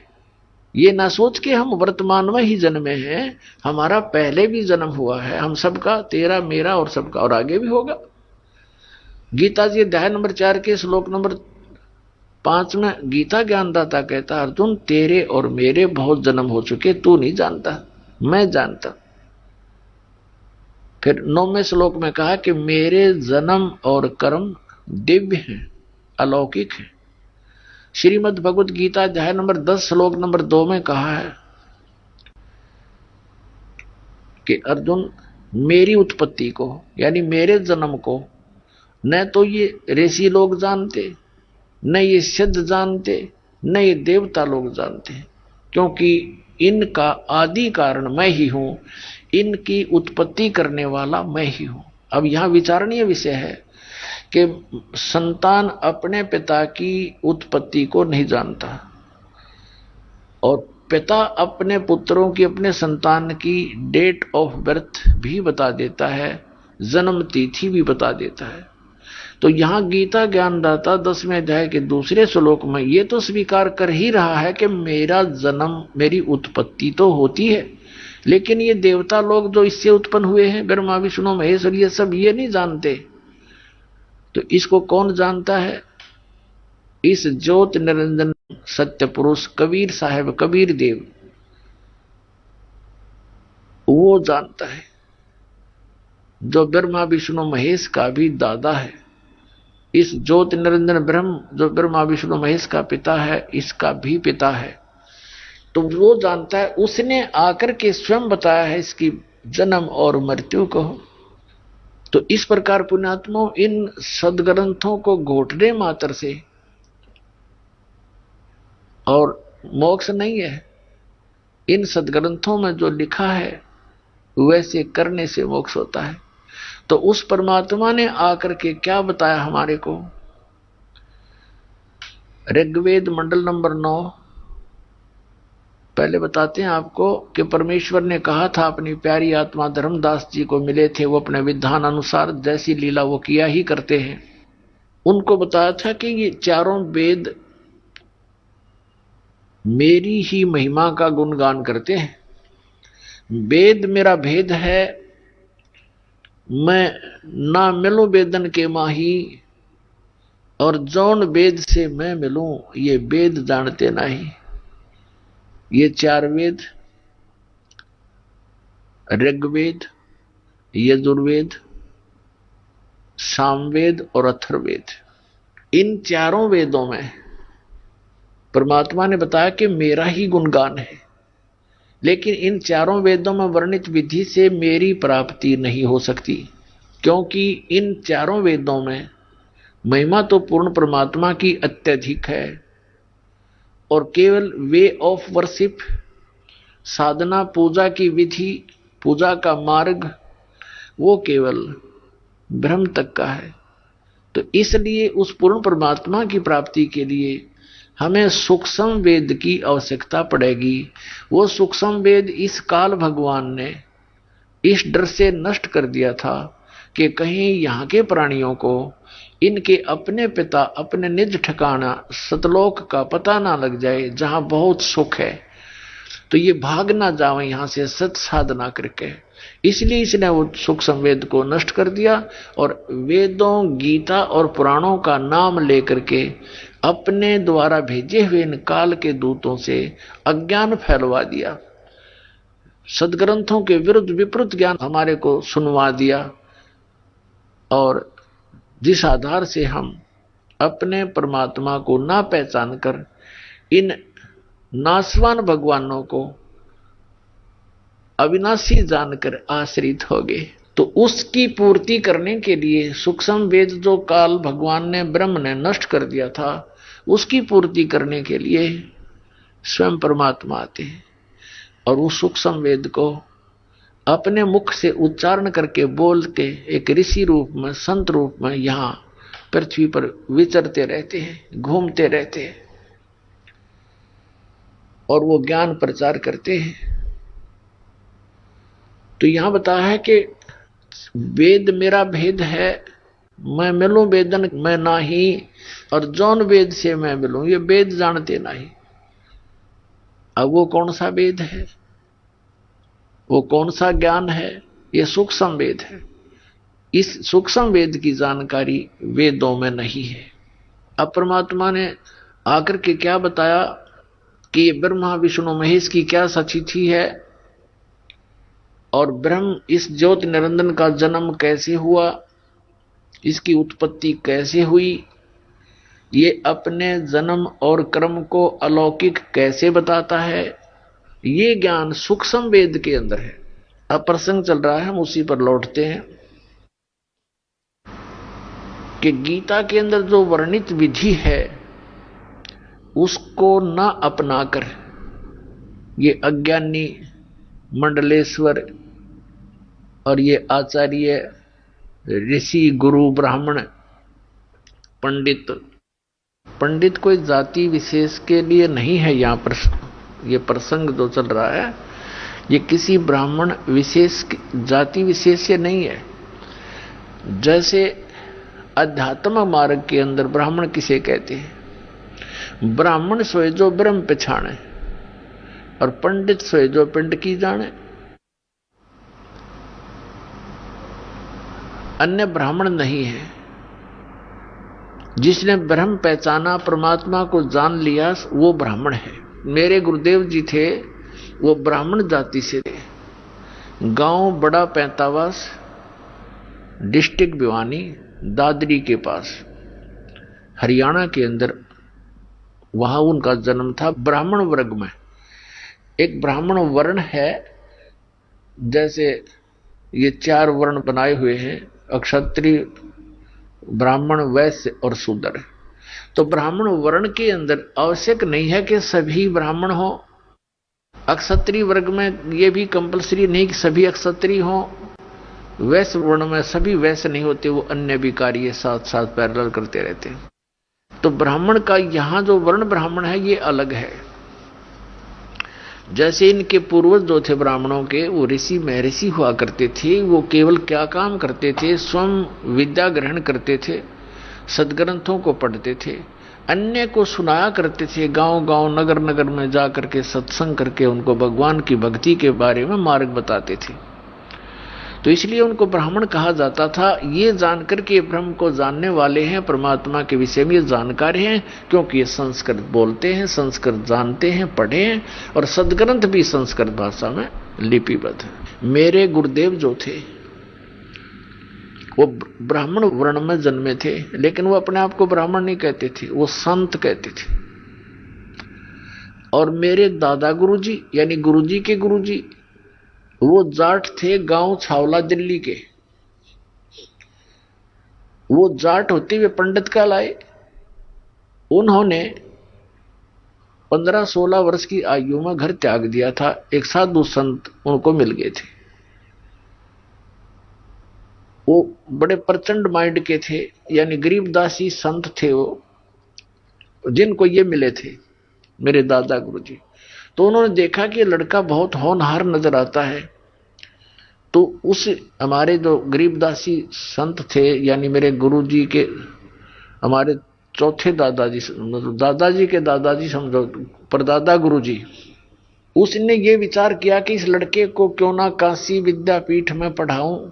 ये ना सोच के हम वर्तमान में ही जन्मे हैं, हमारा पहले भी जन्म हुआ है, हम सबका, तेरा मेरा और सबका, और आगे भी होगा। गीता जी अध्याय नंबर 4 के श्लोक नंबर 5 में गीता ज्ञानदाता कहता अर्जुन तेरे और मेरे बहुत जन्म हो चुके, तू नहीं जानता, मैं जानता। फिर 9वें श्लोक में कहा कि मेरे जन्म और कर्म दिव्य हैं, अलौकिक हैं। श्रीमद् भगवद गीता अध्याय नंबर 10 श्लोक नंबर 2 में कहा है कि अर्जुन मेरी उत्पत्ति को यानी मेरे जन्म को न तो ये ऋषि लोग जानते, न ये सिद्ध जानते, न ये देवता लोग जानते, क्योंकि इनका आदि कारण मैं ही हूं, इनकी उत्पत्ति करने वाला मैं ही हूं। अब यहां विचारणीय विषय है कि संतान अपने पिता की उत्पत्ति को नहीं जानता और पिता अपने पुत्रों की, अपने संतान की डेट ऑफ बर्थ भी बता देता है, जन्म तिथि भी बता देता है। तो यहां गीता ज्ञानदाता 10वें अध्याय के दूसरे श्लोक में ये तो स्वीकार कर ही रहा है कि मेरा जन्म, मेरी उत्पत्ति तो होती है, लेकिन ये देवता लोग जो इससे उत्पन्न हुए हैं, ब्रह्मा विष्णु महेश और ये सब, ये नहीं जानते। तो इसको कौन जानता है? इस ज्योत निरंजन सत्य पुरुष कबीर साहब, कबीर देव, वो जानता है, जो ब्रह्मा विष्णु महेश का भी दादा है। इस ज्योत निरंजन ब्रह्म जो ब्रह्मा विष्णु महेश का पिता है, इसका भी पिता है, तो वो जानता है। उसने आकर के स्वयं बताया है इसकी जन्म और मृत्यु को। तो इस प्रकार पुण्यात्माओं, इन सदग्रंथों को घोटने मात्र से और मोक्ष नहीं है। इन सदग्रंथों में जो लिखा है वैसे करने से मोक्ष होता है। तो उस परमात्मा ने आकर के क्या बताया हमारे को? ऋग्वेद मंडल नंबर 9 पहले बताते हैं आपको कि परमेश्वर ने कहा था अपनी प्यारी आत्मा धर्मदास जी को मिले थे, वो अपने विधान अनुसार जैसी लीला वो किया ही करते हैं। उनको बताया था कि ये चारों वेद मेरी ही महिमा का गुणगान करते हैं। वेद मेरा भेद है, मैं ना मिलूं वेदन के माही, और जौन वेद से मैं मिलूं ये वेद जानते नहीं। ये 4 वेद, ऋग्वेद, यजुर्वेद, सामवेद और अथर्ववेद, इन चारों वेदों में परमात्मा ने बताया कि मेरा ही गुणगान है। लेकिन इन चारों वेदों में वर्णित विधि से मेरी प्राप्ति नहीं हो सकती, क्योंकि इन चारों वेदों में महिमा तो पूर्ण परमात्मा की अत्यधिक है और केवल वे ऑफ वर्शिप साधना पूजा की विधि, पूजा का मार्ग वो केवल ब्रह्म तक का है। तो इसलिए उस पूर्ण परमात्मा की प्राप्ति के लिए हमें सूक्ष्म वेद की आवश्यकता पड़ेगी। वो सूक्ष्म वेद इस काल भगवान ने इस डर से नष्ट कर दिया था कि कहीं यहाँ के प्राणियों को इनके अपने पिता अपने निज ठिकाना सतलोक का पता ना लग जाए, जहां बहुत सुख है, तो ये भाग ना जावे यहां से सत साधना करके। इसलिए इसने वो सूक्ष्म वेद को नष्ट कर दिया और वेदों, गीता और पुराणों का नाम लेकर के अपने द्वारा भेजे हुए इन काल के दूतों से अज्ञान फैलवा दिया। सदग्रंथों के विरुद्ध विपरीत ज्ञान हमारे को सुनवा दिया और जिस आधार से हम अपने परमात्मा को ना पहचान कर इन नासवान भगवानों को अविनाशी जानकर आश्रित हो गए। तो उसकी पूर्ति करने के लिए सूक्ष्म वेद जो काल भगवान ने ब्रह्म ने नष्ट कर दिया था, उसकी पूर्ति करने के लिए स्वयं परमात्मा आते हैं और उस सूक्ष्म वेद को अपने मुख से उच्चारण करके बोल के एक ऋषि रूप में, संत रूप में यहां पृथ्वी पर विचरते रहते हैं, घूमते रहते हैं और वो ज्ञान प्रचार करते हैं। तो यहां बताया है कि वेद मेरा भेद है, मैं मिलूं वेदन मैं नाही, और जौन वेद से मैं मिलूं ये वेद जानते नहीं। अब वो कौन सा वेद है, वो कौन सा ज्ञान है? ये सूक्ष्म वेद है। इस सूक्ष्म वेद की जानकारी वेदों में नहीं है। अब परमात्मा ने आकर के क्या बताया कि ये ब्रह्मा विष्णु महेश की क्या सचिथि है और ब्रह्म इस ज्योति निरंजन का जन्म कैसे हुआ, इसकी उत्पत्ति कैसे हुई, ये अपने जन्म और कर्म को अलौकिक कैसे बताता है, ये ज्ञान सूक्ष्म वेद के अंदर है। अब प्रसंग चल रहा है, हम उसी पर लौटते हैं कि गीता के अंदर जो वर्णित विधि है उसको न अपनाकर ये अज्ञानी मंडलेश्वर और ये आचार्य ऋषि गुरु ब्राह्मण पंडित कोई जाति विशेष के लिए नहीं है। यहां पर ये प्रसंग जो चल रहा है ये किसी ब्राह्मण विशेष जाति विशेष से नहीं है। जैसे अध्यात्म मार्ग के अंदर ब्राह्मण किसे कहते हैं? ब्राह्मण सोए जो ब्रह्म पछाणे और पंडित सोए जो पिंड की जाने। अन्य ब्राह्मण नहीं है। जिसने ब्रह्म पहचाना, परमात्मा को जान लिया, वो ब्राह्मण है। मेरे गुरुदेव जी थे, वो ब्राह्मण जाति से थे। गांव बड़ा पैंतावास, डिस्ट्रिक्ट भिवानी, दादरी के पास, हरियाणा के अंदर, वहां उनका जन्म था। ब्राह्मण वर्ग में एक ब्राह्मण वर्ण है, जैसे ये 4 वर्ण बनाए हुए हैं, क्षत्रिय, ब्राह्मण, वैश्य और शूद्र। तो ब्राह्मण वर्ण के अंदर आवश्यक नहीं है कि सभी ब्राह्मण हो। अक्षत्रिय वर्ग में ये भी कंपलसरी नहीं कि सभी अक्षत्रिय हो। वैश्य वर्ण में सभी वैश्य नहीं होते, वो अन्य भी कार्य साथ साथ पैरेलल करते रहते हैं। तो ब्राह्मण का यहां जो वर्ण ब्राह्मण है ये अलग है। जैसे इनके पूर्वज जो थे ब्राह्मणों के, वो ऋषि महर्षि हुआ करते थे। वो केवल क्या काम करते थे? स्वयं विद्या ग्रहण करते थे, सदग्रंथों को पढ़ते थे, अन्य को सुनाया करते थे। गांव गांव नगर नगर में जा करके सत्संग करके उनको भगवान की भक्ति के बारे में मार्ग बताते थे। तो इसलिए उनको ब्राह्मण कहा जाता था। ये जानकर के ब्रह्म को जानने वाले हैं, परमात्मा के विषय में जानकार हैं, क्योंकि ये संस्कृत बोलते हैं, संस्कृत जानते हैं, पढ़े हैं, और सदग्रंथ भी संस्कृत भाषा में लिपिबद्ध है। मेरे गुरुदेव जो थे वो ब्राह्मण वर्ण में जन्मे थे, लेकिन वो अपने आप को ब्राह्मण नहीं कहते थे, वो संत कहते थे। और मेरे दादा गुरुजी यानी गुरुजी के गुरुजी वो जाट थे, गांव छावला दिल्ली के। वो जाट होते हुए पंडित कहलाए। उन्होंने 15-16 वर्ष की आयु में घर त्याग दिया था। एक साधु संत उनको मिल गए थे। वो बड़े प्रचंड माइंड के थे, यानी गरीबदासी संत थे वो, जिनको ये मिले थे मेरे दादा गुरुजी। तो उन्होंने देखा कि लड़का बहुत होनहार नजर आता है। तो उस हमारे जो गरीबदासी संत थे, यानी मेरे गुरुजी के, हमारे चौथे दादाजी, दादाजी के दादाजी समझो, परदादा गुरुजी, उसने ये विचार किया कि इस लड़के को क्यों ना काशी विद्यापीठ में पढ़ाऊं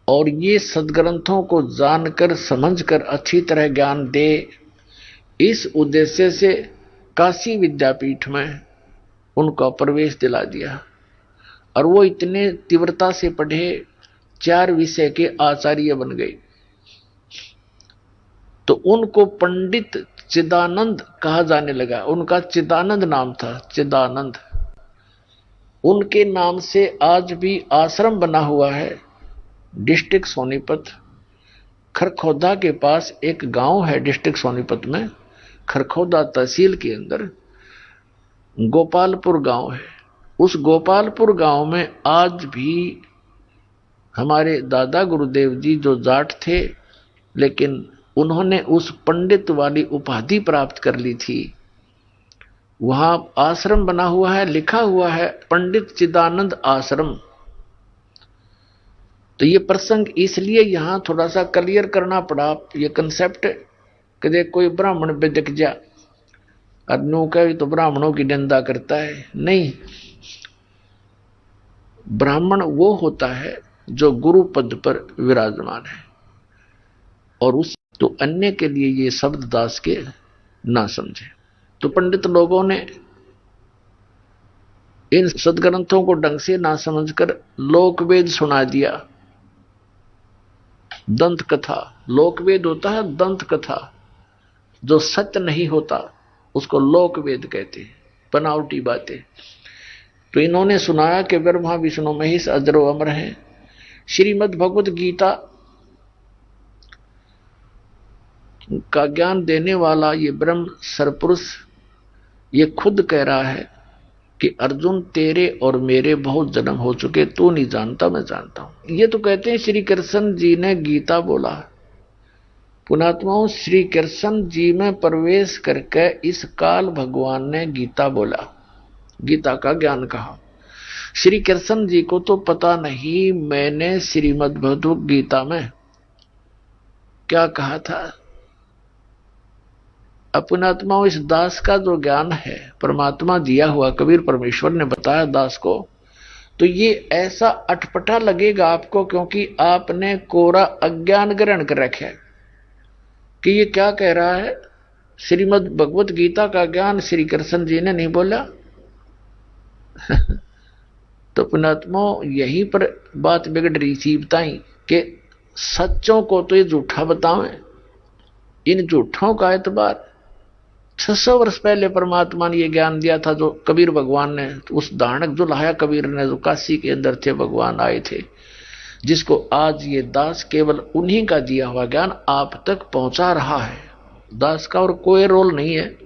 और ये सदग्रंथों को जानकर समझकर अच्छी तरह ज्ञान दे। इस उद्देश्य से काशी विद्यापीठ में उनका प्रवेश दिला दिया और वो इतने तीव्रता से पढ़े, 4 विषय के आचार्य बन गए। तो उनको पंडित चिदानंद कहा जाने लगा। उनका चिदानंद नाम था, चिदानंद। उनके नाम से आज भी आश्रम बना हुआ है। डिस्ट्रिक्ट सोनीपत, खरखोदा के पास एक गांव है डिस्ट्रिक्ट सोनीपत में, खरखोदा तहसील के अंदर गोपालपुर गांव है। उस गोपालपुर गांव में आज भी हमारे दादा गुरुदेव जी जो जाट थे, लेकिन उन्होंने उस पंडित वाली उपाधि प्राप्त कर ली थी, वहां आश्रम बना हुआ है, लिखा हुआ है पंडित चिदानंद आश्रम। तो ये प्रसंग इसलिए यहां थोड़ा सा क्लियर करना पड़ा, ये कंसेप्ट, कि देख कोई ब्राह्मण पे दिख जा और नो कहे तो ब्राह्मणों की निंदा करता है। नहीं, ब्राह्मण वो होता है जो गुरु पद पर विराजमान है, और उस तो अन्य के लिए ये शब्द दास के ना समझे। तो पंडित लोगों ने इन सदग्रंथों को ढंग से ना समझकर लोकवेद सुना दिया। दंत कथा, लोकवेद होता है दंत कथा, जो सत्य नहीं होता उसको लोकवेद कहते हैं, बनावटी बातें। तो इन्होंने सुनाया कि ब्रह्मा विष्णु महेश अजरो अमर है। श्रीमद् भगवत गीता का ज्ञान देने वाला ये ब्रह्म सरपुरुष ये खुद कह रहा है कि अर्जुन तेरे और मेरे बहुत जन्म हो चुके, तू नहीं जानता मैं जानता हूं। ये तो कहते हैं श्री कृष्ण जी ने गीता बोला। पुणात्माओं, श्री कृष्ण जी में प्रवेश करके इस काल भगवान ने गीता बोला, गीता का ज्ञान कहा। श्री कृष्ण जी को तो पता नहीं मैंने श्रीमद् भगवत गीता में क्या कहा था। अपनात्माओं, इस दास का जो ज्ञान है परमात्मा दिया हुआ, कबीर परमेश्वर ने बताया दास को, तो ये ऐसा अटपटा लगेगा आपको, क्योंकि आपने कोरा अज्ञान ग्रहण कर रखा है कि ये क्या कह रहा है। श्रीमद् भगवत गीता का ज्ञान श्री कृष्ण जी ने नहीं बोला। तो पुणात्माओं, यहीं पर बात बिगड़ रही थी बताई कि सच्चों को तो ये झूठा बतावें। इन झूठों का एतबार 600 वर्ष पहले परमात्मा ने ये ज्ञान दिया था, जो कबीर भगवान ने, उस दानक जो लाया कबीर ने, जो काशी के अंदर थे, भगवान आए थे, जिसको आज ये दास केवल उन्हीं का दिया हुआ ज्ञान आप तक पहुंचा रहा है। दास का और कोई रोल नहीं है।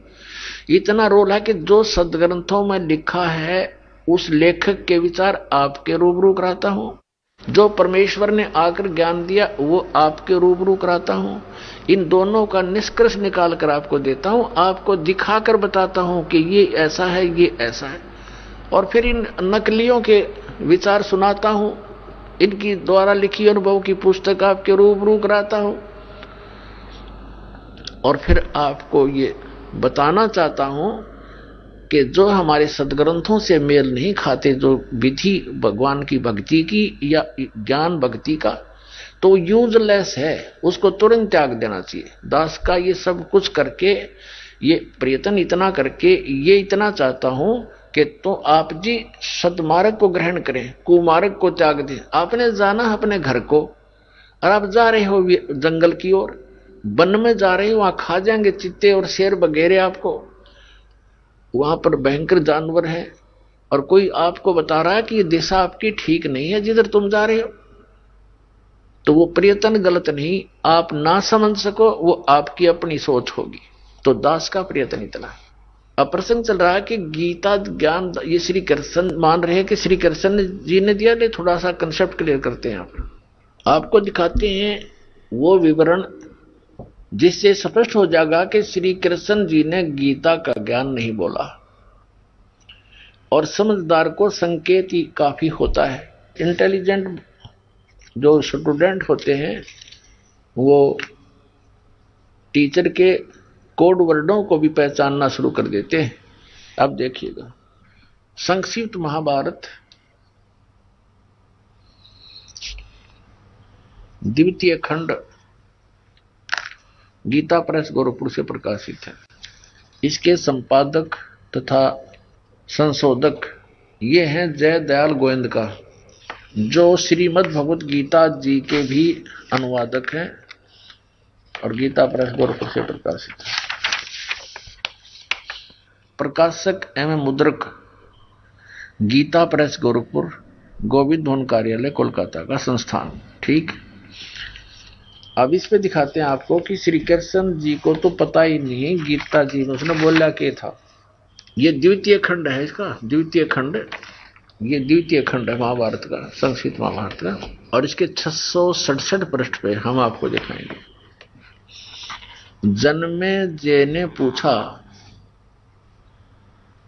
इतना रोल है कि जो सदग्रंथों में लिखा है उस लेखक के विचार आपके रूबरू कराता हूं, जो परमेश्वर ने आकर ज्ञान दिया वो आपके रूबरू कराता हूं। इन दोनों का निष्कर्ष निकाल कर आपको देता हूं, आपको दिखाकर बताता हूं कि ये ऐसा है, ये ऐसा है, और फिर इन नकलियों के विचार सुनाता हूं, इनकी द्वारा लिखी अनुभव की पुस्तक आपके रूबरू कराता हूं, और फिर आपको ये बताना चाहता हूं कि जो हमारे सदग्रंथों से मेल नहीं खाते, जो विधि भगवान की भक्ति की या ज्ञान भक्ति का, तो यूजलेस है, उसको तुरंत त्याग देना चाहिए। दास का ये सब कुछ करके, ये प्रयत्न इतना करके, ये इतना चाहता हूं कि तो आप जी सदमार्ग को ग्रहण करें, कुमार्ग को त्याग दें। आपने जाना अपने घर को, और आप जा रहे हो जंगल की ओर, वन में जा रहे हो, वहां खा जाएंगे चित्ते और शेर वगैरह आपको, वहां पर भयंकर जानवर है, और कोई आपको बता रहा है कि ये दिशा आपकी ठीक नहीं है जिधर तुम जा रहे हो, तो वो प्रयत्न गलत नहीं, आप ना समझ सको, वो आपकी अपनी सोच होगी। तो दास का प्रयत्न इतना है। अब प्रसंग चल रहा है कि गीता ज्ञान ये श्री कृष्ण मान रहे हैं कि श्री कृष्ण जी ने दिया। ले थोड़ा सा कंसेप्ट क्लियर करते हैं। आपको दिखाते हैं वो विवरण जिससे स्पष्ट हो जाएगा कि श्री कृष्ण जी ने गीता का ज्ञान नहीं बोला, और समझदार को संकेत ही काफी होता है। इंटेलिजेंट जो स्टूडेंट होते हैं वो टीचर के कोड वर्डों को भी पहचानना शुरू कर देते हैं। अब देखिएगा संक्षिप्त महाभारत द्वितीय खंड गीता प्रेस गोरखपुर से प्रकाशित है। इसके संपादक तथा संशोधक ये हैं जय दयाल गोविंद का, जो श्रीमद् भगवत गीता जी के भी अनुवादक हैं और गीता प्रेस गोरखपुर से प्रकाशित है। प्रकाशक एवं मुद्रक गीता प्रेस गोरखपुर, गोविंद भवन कार्यालय कोलकाता का संस्थान। ठीक, अब इस पे दिखाते हैं आपको कि श्री कृष्ण जी को तो पता ही नहीं गीता जी में उसने बोला क्या था। ये द्वितीय खंड है, इसका द्वितीय खंड, ये द्वितीय खंड है महाभारत का, संस्कृत महाभारत का, और इसके 667 पृष्ठ पे हम आपको दिखाएंगे। जन्मेजय ने पूछा,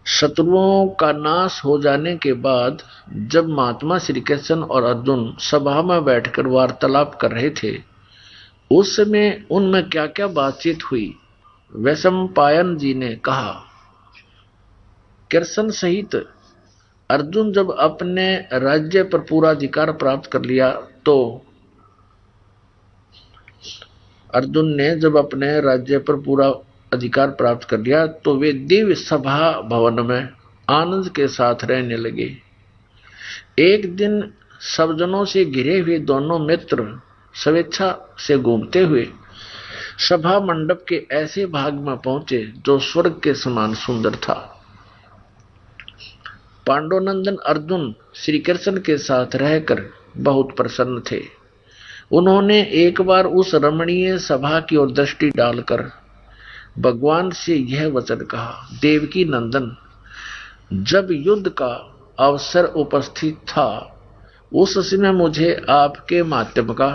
शत्रुओं का नाश हो जाने के बाद जब महात्मा श्री कृष्ण और अर्जुन सभा में बैठकर वार्तालाप कर रहे थे, उस समय उनमें क्या क्या बातचीत हुई। वैशंपायन जी ने कहा, कृष्ण सहित अर्जुन जब अपने राज्य पर पूरा अधिकार प्राप्त कर लिया तो अर्जुन ने जब अपने राज्य पर पूरा अधिकार प्राप्त कर लिया तो वे दिव्य सभा भवन में आनंद के साथ रहने लगे। एक दिन सब जनों से घिरे हुए दोनों मित्र स्वेच्छा से घूमते हुए सभा मंडप के ऐसे भाग में पहुंचे जो स्वर्ग के समान सुंदर था। पांडुनंदन अर्जुन श्री कृष्ण के साथ रहकर बहुत प्रसन्न थे। उन्होंने एक बार उस रमणीय सभा की ओर दृष्टि डालकर भगवान से यह वचन कहा, देवकी नंदन, जब युद्ध का अवसर उपस्थित था उस समय मुझे आपके माध्यम का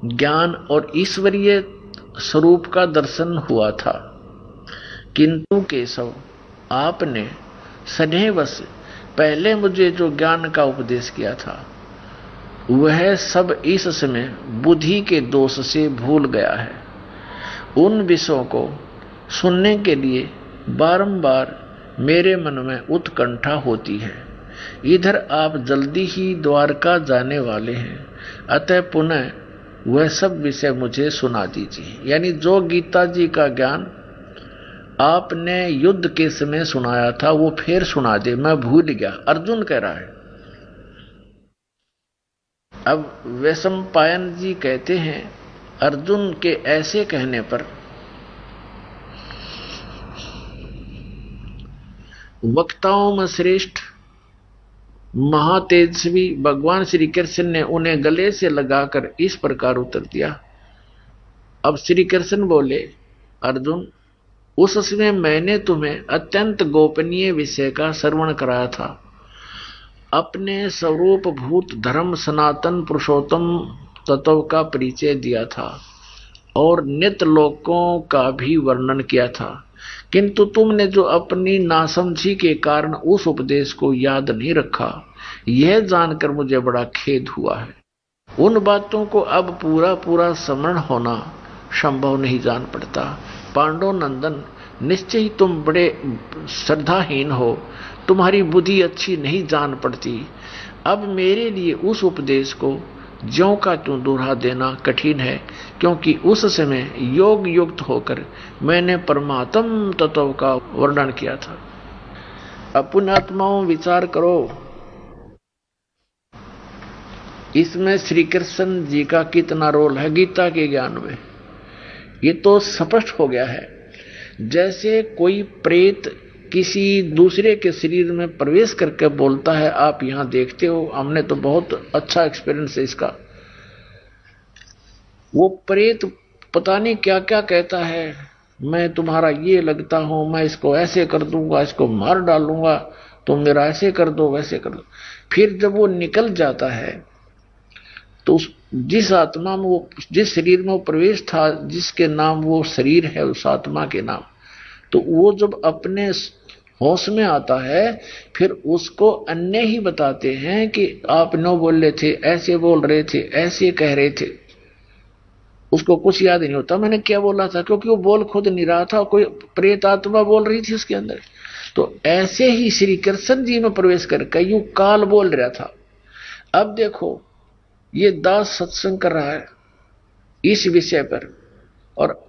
ज्ञान और ईश्वरीय स्वरूप का दर्शन हुआ था, किंतु केशव आपने स्नेहवश पहले मुझे जो ज्ञान का उपदेश किया था वह सब इस समय बुद्धि के दोष से भूल गया है। उन विषयों को सुनने के लिए बारंबार मेरे मन में उत्कंठा होती है। इधर आप जल्दी ही द्वारका जाने वाले हैं, अतः पुनः वह सब विषय मुझे सुना दीजिए। यानी जो गीता जी का ज्ञान आपने युद्ध के समय सुनाया था वो फिर सुना दे, मैं भूल गया, अर्जुन कह रहा है। अब वैशंपायन जी कहते हैं, अर्जुन के ऐसे कहने पर वक्ताओं में श्रेष्ठ महातेजस्वी भगवान श्री कृष्ण ने उन्हें गले से लगाकर इस प्रकार उत्तर दिया। अब श्री कृष्ण बोले, अर्जुन, उस समय मैंने तुम्हें अत्यंत गोपनीय विषय का श्रवण कराया था। अपने स्वरूप भूत धर्म सनातन पुरुषोत्तम तत्व का परिचय दिया था और नित्य लोकों का भी वर्णन किया था, किंतु तुमने जो अपनी नासमझी के कारण उस उपदेश को याद नहीं रखा, यह जानकर मुझे बड़ा खेद हुआ है। उन बातों को अब पूरा पूरा स्मरण होना संभव नहीं जान पड़ता। पांडुनंदन, निश्चय ही तुम बड़े श्रद्धाहीन हो, तुम्हारी बुद्धि अच्छी नहीं जान पड़ती। अब मेरे लिए उस उपदेश को ज्यों का त्यों दोहरा देना कठिन है, क्योंकि उस समय योग युक्त होकर मैंने परमात्म तत्व का वर्णन किया था। अब पुण्यात्माओं विचार करो, इसमें श्री कृष्ण जी का कितना रोल है गीता के ज्ञान में। ये तो स्पष्ट हो गया है। जैसे कोई प्रेत किसी दूसरे के शरीर में प्रवेश करके बोलता है, आप यहां देखते हो, हमने तो बहुत अच्छा एक्सपीरियंस है इसका। वो प्रेत पता नहीं क्या क्या कहता है, मैं तुम्हारा ये लगता हूं, मैं इसको ऐसे कर दूंगा, इसको मार डालूंगा, तुम मेरा ऐसे कर दो वैसे कर दो। फिर जब वो निकल जाता है तो जिस आत्मा में वो, जिस शरीर में वो प्रवेश था, जिसके नाम वो शरीर है, उस आत्मा के नाम, तो वो जब अपने होश में आता है फिर उसको अन्य ही बताते हैं कि आप नो बोल रहे थे, ऐसे बोल रहे थे, ऐसे कह रहे थे। उसको कुछ याद नहीं होता मैंने क्या बोला था, क्योंकि वो बोल खुद नहीं रहा था, कोई प्रेत आत्मा बोल रही थी उसके अंदर। तो ऐसे ही श्री कृष्ण जी में प्रवेश करके यूं काल बोल रहा था। अब देखो ये दास सत्संग कर रहा है इस विषय पर, और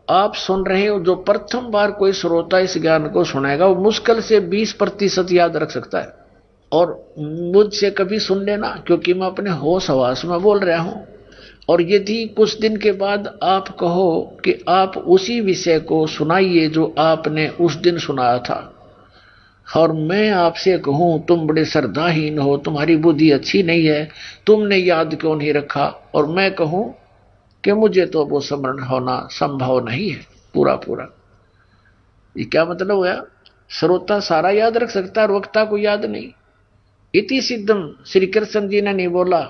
आप सुन रहे हो। जो प्रथम बार कोई श्रोता इस ज्ञान को सुनेगा वो मुश्किल से 20% याद रख सकता है। और मुझसे कभी सुन लेना, क्योंकि मैं अपने होश हवास में बोल रहा हूं। और यदि कुछ दिन के बाद आप कहो कि आप उसी विषय को सुनाइए जो आपने उस दिन सुनाया था, और मैं आपसे कहूं तुम बड़े श्रद्धाहीन हो, तुम्हारी बुद्धि अच्छी नहीं है, तुमने याद क्यों नहीं रखा, और मैं कहूं कि मुझे तो वो स्मरण होना संभव नहीं है पूरा पूरा, ये क्या मतलब हुआ? श्रोता सारा याद रख सकता है, वक्ता को याद नहीं। इति सिद्धम श्री कृष्ण जी ने नहीं बोला।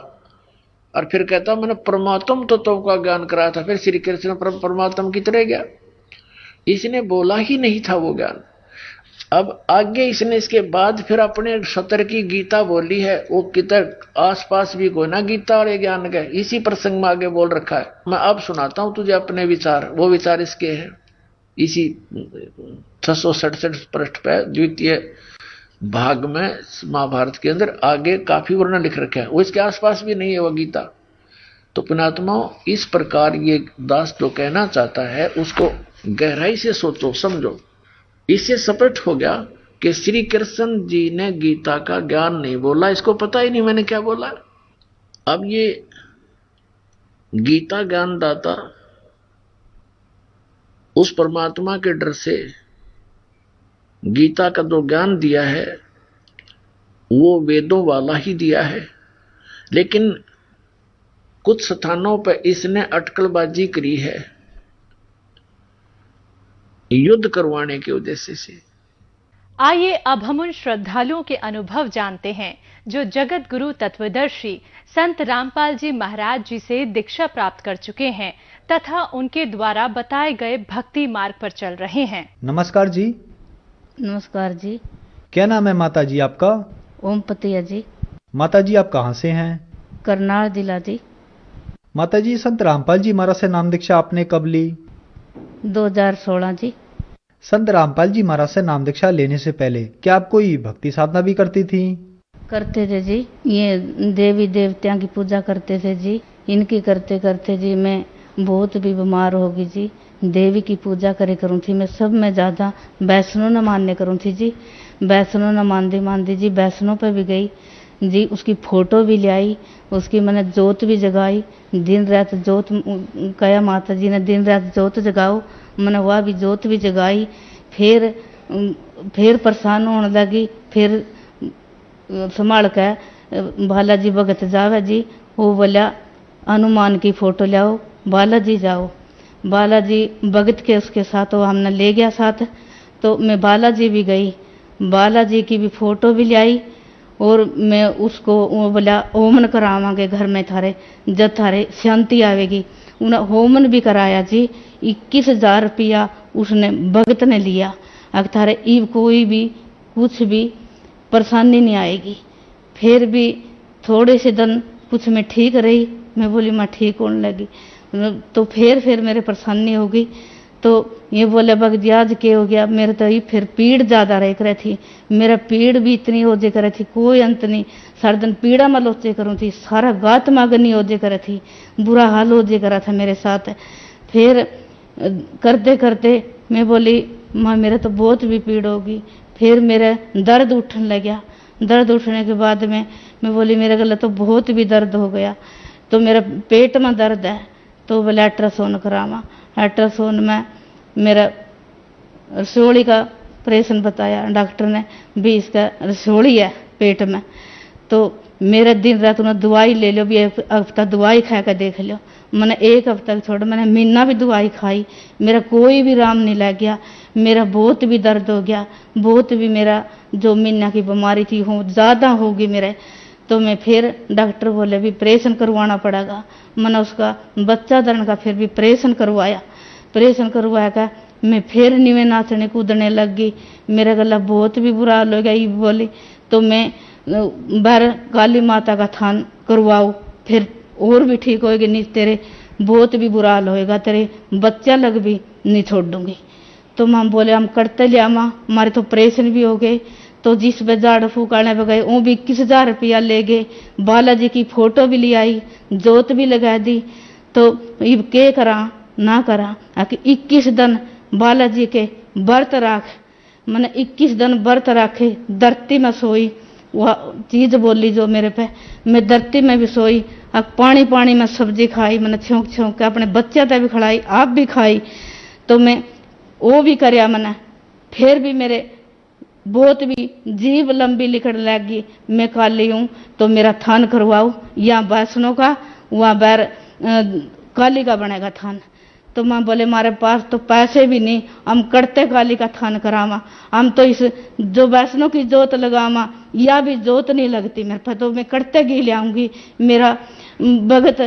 और फिर कहता मैंने परमात्म तत्व का ज्ञान कराया था, फिर श्री कृष्ण परमात्म की तरह गया, इसने बोला ही नहीं था वो ज्ञान। अब आगे इसने इसके बाद फिर अपने सतर की गीता बोली है, वो किधर आसपास भी कोई ना गीता और ज्ञान का, इसी प्रसंग में आगे बोल रखा है। मैं अब सुनाता हूं तुझे अपने विचार, वो विचार इसके हैं इसी 667 पृष्ठ पे द्वितीय भाग में महाभारत के अंदर आगे काफी वर्णन लिख रखे हैं, वो इसके आसपास भी नहीं है वो गीता। तो पुण्यात्माओं, इस प्रकार ये दास जो कहना चाहता है उसको गहराई से सोचो समझो। इससे स्पष्ट हो गया कि श्री कृष्ण जी ने गीता का ज्ञान नहीं बोला, इसको पता ही नहीं मैंने क्या बोला। अब ये गीता ज्ञान दाता उस परमात्मा के डर से गीता का जो ज्ञान दिया है वो वेदों वाला ही दिया है, लेकिन कुछ स्थानों पर इसने अटकलबाजी करी है युद्ध करवाने के उद्देश्य से। आइए अब हम उन श्रद्धालुओं के अनुभव जानते हैं जो जगत गुरु तत्वदर्शी संत रामपाल जी महाराज जी से दीक्षा प्राप्त कर चुके हैं तथा उनके द्वारा बताए गए भक्ति मार्ग पर चल रहे हैं। नमस्कार जी। नमस्कार जी। क्या नाम है माता जी आपका? ओम पतिया जी। माता जी आप कहाँ से हैं? करनाल जिला जी। माता जी संत रामपाल जी महाराज से नाम दीक्षा आपने कब ली? 2016 जी। संत रामपाल जी महाराज से नाम दीक्षा लेने से पहले क्या आप कोई भक्ति साधना भी करती थी? करते थे जी, ये देवी देवताओं की पूजा करते थे जी। इनकी करते करते जी मैं बहुत भी बीमार हो गई जी। देवी की पूजा करे करूँ थी मैं, सब में ज़्यादा वैष्णो न मानने करूँ थी जी। वैष्णो न मानती जी वैष्णो पे भी गई जी, उसकी फोटो भी ले आई, उसकी मैंने जोत भी जगाई, दिन रात जोत कया माता जी ने दिन रात जोत जगाओ, मैंने वह भी जोत भी जगाई। फिर परेशान होने लगी, फिर संभाल के बालाजी भगत जावे जी, वो बोला हनुमान की फोटो लाओ, बालाजी जाओ। बालाजी भगत के उसके साथ वो हमने ले गया साथ, तो मैं बालाजी भी गई, बालाजी की भी फोटो भी लाई, और मैं उसको वो बोला होमन करावांगे घर में थारे, जब थारे शांति आवेगी। उन्हें होमन भी कराया जी, 21,000 रुपया उसने भगत ने लिया। अगर थारे ईब कोई भी कुछ भी परेशानी नहीं आएगी। फिर भी थोड़े से दिन कुछ मैं ठीक रही, मैं बोली मैं ठीक होने लगी, तो फिर मेरे परेशानी हो गई। तो ये बोले भगत आज के हो गया, मेरे तो ये फिर पीड़ ज़्यादा रह कर थी, मेरा पीड़ भी इतनी हो जे करे थी कोई अंत नहीं। सारा दिन पीड़ा में लोचे करूँ थी, सारा गात मागनी हो जे करे थी, बुरा हाल हो जे करा था मेरे साथ। फिर करते करते मैं बोली माँ मेरा तो बहुत भी पीड़ होगी। फिर मेरा दर्द उठने लगा, दर्द उठने के बाद में मैं बोली मेरे गले तो बहुत भी दर्द हो गया, तो मेरा पेट में दर्द है, तो बोले अल्ट्रासाउंड करावा। अल्ट्रासाउंड में मेरा रसोली का ऑपरेशन बताया डॉक्टर ने भी, इसका रसोली है पेट में। तो मेरा दिन रात उन्हें दवाई ले लो, भी एक हफ्ता दवाई खा कर देख लो। मैंने एक हफ्ता छोड़, मैंने महीना भी दवाई खाई, मेरा कोई भी आराम नहीं लग गया। मेरा बहुत भी दर्द हो गया, बहुत भी मेरा जो महीना की बीमारी थी वो ज़्यादा होगी मेरे। तो मैं फिर डॉक्टर बोले भी ऑपरेशन करवाना पड़ेगा। मैंने उसका बच्चा धरने का फिर भी ऑपरेशन करवाया। ऑपरेशन करवाया का मैं फिर नीवे नाचने कूदने लग गई। मेरा गला बहुत भी बुरा हाल हो गया। ये बोली तो मैं बाहर काली माता का थान करवाओ, फिर और भी ठीक होएगी, नहीं तेरे बहुत भी बुरा हाल होएगा, तेरे बच्चा लग भी नहीं छोड़ दूंगी। तो हम बोले हम करते लिया माँ, हमारे तो ऑपरेशन भी हो गए। तो जिस पे झाड़ फूकाने पे गए वो भी 21,000 रुपया ले गए। बालाजी की फोटो भी ले आई, जोत भी लगा दी। तो अब के करा ना करा, 21 दिन बालाजी के व्रत राख। मैंने 21 दिन व्रत राखे, धरती में सोई। वह चीज बोली जो मेरे पे, मैं धरती में भी सोई, अब पानी पानी में सब्जी खाई, मैंने छौंक छौंक के अपने बच्चे तक भी खिलाई, आप भी खाई। तो मैं वो भी करया मैंने, फिर भी मेरे बहुत भी जीभ लंबी लिखड़ लगी। मैं काली हूँ तो मेरा थान करवाओ, या वैष्णो का वहाँ बैर काली का बनेगा थान। तो माँ बोले हमारे पास तो पैसे भी नहीं, हम करते काली का थान करावा, हम तो इस जो वैष्णो की जोत लगावा या भी जोत नहीं लगती मेरे पास, तो मैं करते घी ले आऊंगी। मेरा भगत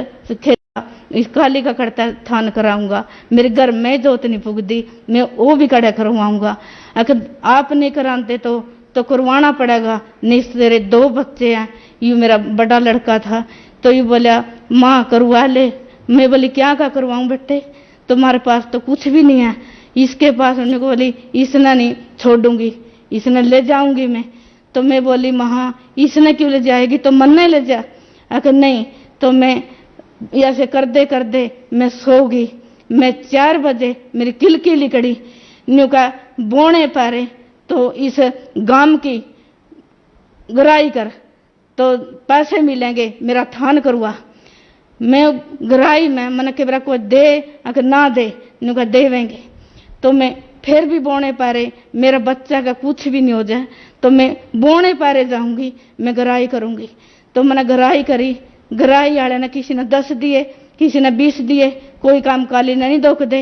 इस काली का करता थान कराऊंगा, मेरे घर में जोत नहीं पुगती, मैं वो भी कड़ा करवाऊंगा। अगर आप नहीं कराते तो करवाना पड़ेगा। नहीं तेरे 2 बच्चे हैं, यू मेरा बड़ा लड़का था। तो ये बोला माँ करवा ले। मैं बोली क्या का करवाऊं बेटे, तुम्हारे पास तो कुछ भी नहीं है। इसके पास उन्होंने बोली इसने नहीं छोड़ूंगी, इसने ले जाऊंगी मैं। तो मैं बोली महा इसने क्यों ले जाएगी, तो मन नहीं ले जा। अगर नहीं तो मैं ऐसे कर दे मैं सो गई। मैं 4 बजे मेरी किलकी लिकड़ी न्यू का बोने पारे, तो इस गांव की गराई कर तो पैसे मिलेंगे, मेरा थान करवा। मैं गराई में मन के बरा को दे, अगर ना दे न्यू का देवेंगे। तो मैं फिर भी बोने पारे, मेरा बच्चा का कुछ भी नहीं हो जाए तो मैं बोने पारे जाऊंगी, मैं गराई करूंगी। तो मैंने गराई करी। गराई वाले ने किसी ने 10 दिए, किसी ने 20 दिए, कोई काम काली ने नहीं दुख दे।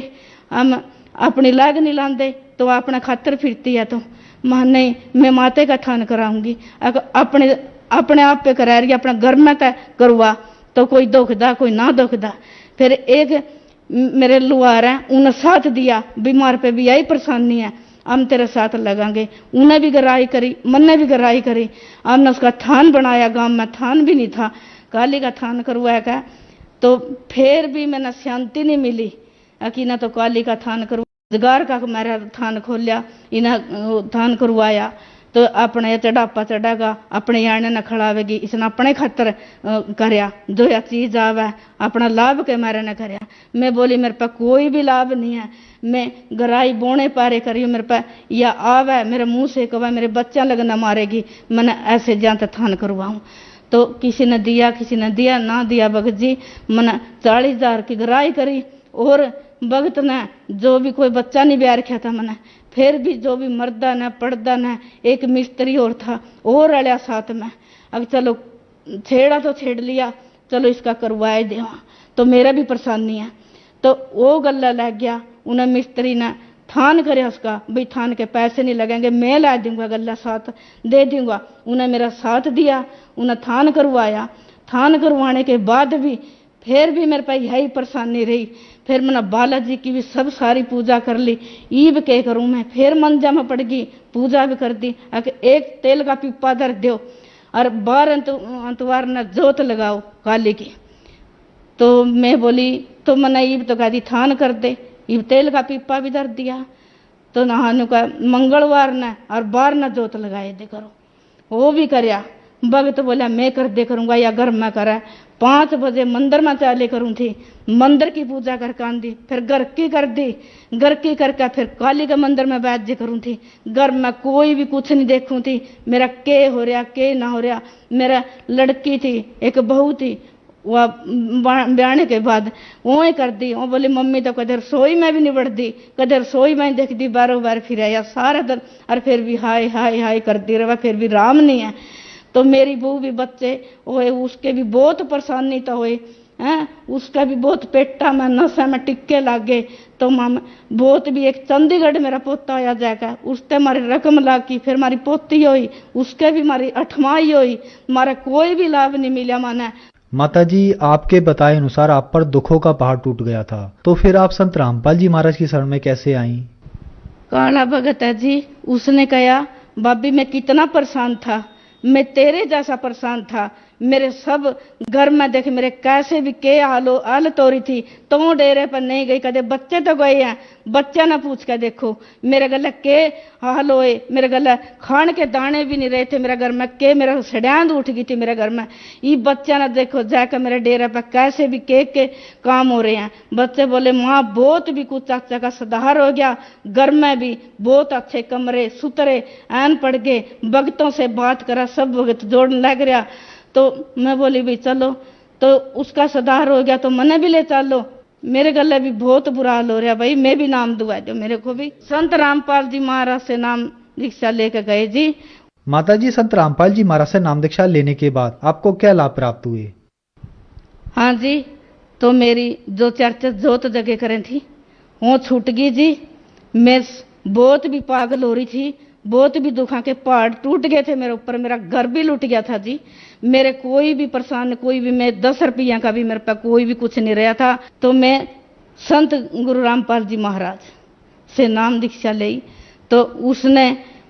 हम अपनी लाग नहीं लाते तो अपना खातर फिरती है। तो मां नहीं, मैं माते का थान कराऊंगी, अपने अपने आप पे करा रही, अपना घर में करवा तो कोई दुखदा कोई ना दुखदा। फिर एक मेरे लुहार है, उन्हें साथ दिया, बीमार पे भी यही परेशानी है, हम तेरे साथ लगाएंगे। उन्हें भी गराई करी, मैंने भी गराई करी। हमने उसका थान बनाया, गांव में थान भी नहीं था, काली का थान करवाया का। तो फिर भी मैंने शांति नहीं मिली कि ना तो काली का थान करवा, रोजगार का मेरा थान खोलिया, इन्हें थान करवाया। तो अपने चढ़ापा चढ़ेगा, अपने याने न खड़ावेगी, इसने अपने खातर करया, जो या चीज आवे अपना लाभ के मेरे ने करया। मैं बोली मेरे पास कोई भी लाभ नहीं है, मैं गराई बोने पारे करी मेरे पास, या आवे मेरे मुंह से कवा मेरे बच्चा लगना मारेगी, मैंने ऐसे जानते थान करवाऊं। तो किसी ने दिया, किसी ने दिया, ना दिया भगत जी। मैंने 40,000 की गराई करी, और भगत ने जो भी कोई बच्चा नहीं ब्याह रखा था मैंने, फिर भी जो भी मर्दा न पड़दा न, एक मिस्त्री और था और रलिया साथ में। अब चलो छेड़ा तो छेड़ लिया, चलो इसका करवाए दे। तो मेरा भी परेशानी है। तो वो गला लग गया, उन्हें मिस्त्री ने थान करे उसका, भाई थान के पैसे नहीं लगेंगे, मैं ला दूंगा, गला साथ दे दूंगा। उन्हें मेरा साथ दिया, उन्हें थान करवाया। थान करवाने के बाद भी फिर भी मेरे पास यही परेशानी रही। फिर मैंने बालाजी की भी सब सारी पूजा कर ली, ईब के करूं मैं, फिर मंजा में पड़ गई, पूजा भी कर दी। एक तेल का पिप्पा धर दो और 12 अंतवार न जोत लगाओ काली की। तो मैं बोली तो मैंने ईब तो कहा दी थान कर दे, ईब तेल का पिप्पा भी धर दिया। तो नहाने का मंगलवार न और 12 न जोत लगाए दे करो, वो भी करया। भगत बोला मैं कर दे करूंगा, या घर में करा। 5 बजे मंदिर में चाले करूं थी, मंदिर की पूजा करके आंदी, फिर घर की कर दी, घर की करके फिर काली के मंदिर में बैठ जे करूं थी। घर में कोई भी कुछ नहीं देखूं थी, मेरा के हो रहा के ना हो रहा। मेरा लड़की थी, एक बहू थी, वह ब्याने के बाद वो ही कर दी। वो बोली मम्मी तो कदर रसोई में भी नहीं बढ़ती, कदर रसोई में देख दी, बारों बार फिर आया सारा दिन, और फिर भी हाय हाय हाय करती रहा, फिर भी राम नहीं है। तो मेरी बहू भी बच्चे हुए, उसके भी बहुत परेशानी तो हुई हैं, उसका भी बहुत पेटा में नशा में टिक्के लग गए। तो मामा बहुत भी, एक चंडीगढ़ मेरा पोता आया जाएगा, उससे हमारी रकम लागी, फिर हमारी पोती हुई, उसके भी हमारी 8वां हुई, हमारा कोई भी लाभ नहीं मिला माना। माताजी, आपके बताए अनुसार आप पर दुखों का पहाड़ टूट गया था, तो फिर आप संत रामपाल जी महाराज की शरण में कैसे आईं? काला भगत है जी, उसने कहा बाबी मैं कितना परेशान था, मैं तेरे जैसा परेशान था, मेरे सब घर में देख मेरे कैसे भी के हालत हो रही थी, तो डेरे पर नहीं गई, कदे बच्चे तो गए हैं, बच्चा ना पूछ के देखो मेरे गले के हाल होए, मेरे गले खाने के दाने भी नहीं रहे थे, मेरे घर में के मेरा सड़ियांद उठ गई थी मेरे घर में। ये बच्चा ना देखो जाकर मेरे डेरे पर कैसे भी के काम हो रहे हैं। बच्चे बोले माँ बहुत भी कुछ चाचा का सुधार हो गया, घर में भी बहुत अच्छे कमरे सुतरे ऐन पड़ गए, भगतों से बात करा, सब भगत जोड़ने लग रहा। तो मैं बोली भाई चलो, तो उसका सुधार हो गया तो मने भी ले चलो। मेरे गले भी बहुत बुरा हाल हो रहा भाई, मैं भी नाम दुआ दो मेरे को भी। संत रामपाल जी महाराज से नाम दीक्षा लेकर गए जी। माताजी, संत रामपाल जी महाराज से नाम दीक्षा लेने के बाद आपको क्या लाभ प्राप्त हुए? हाँ जी, तो मेरी जो चर्चा जोत जगह करें थी वो छूट गई जी। मैं बहुत भी पागल हो रही थी, बहुत भी दुखा के पहाड़ टूट गए थे मेरे ऊपर, मेरा घर भी लूट गया था जी। मेरे कोई भी परेशान, कोई भी, मैं 10 रुपया का भी मेरे पास कोई भी कुछ नहीं रहा था। तो मैं संत गुरु रामपाल जी महाराज से नाम दीक्षा ली, तो उसने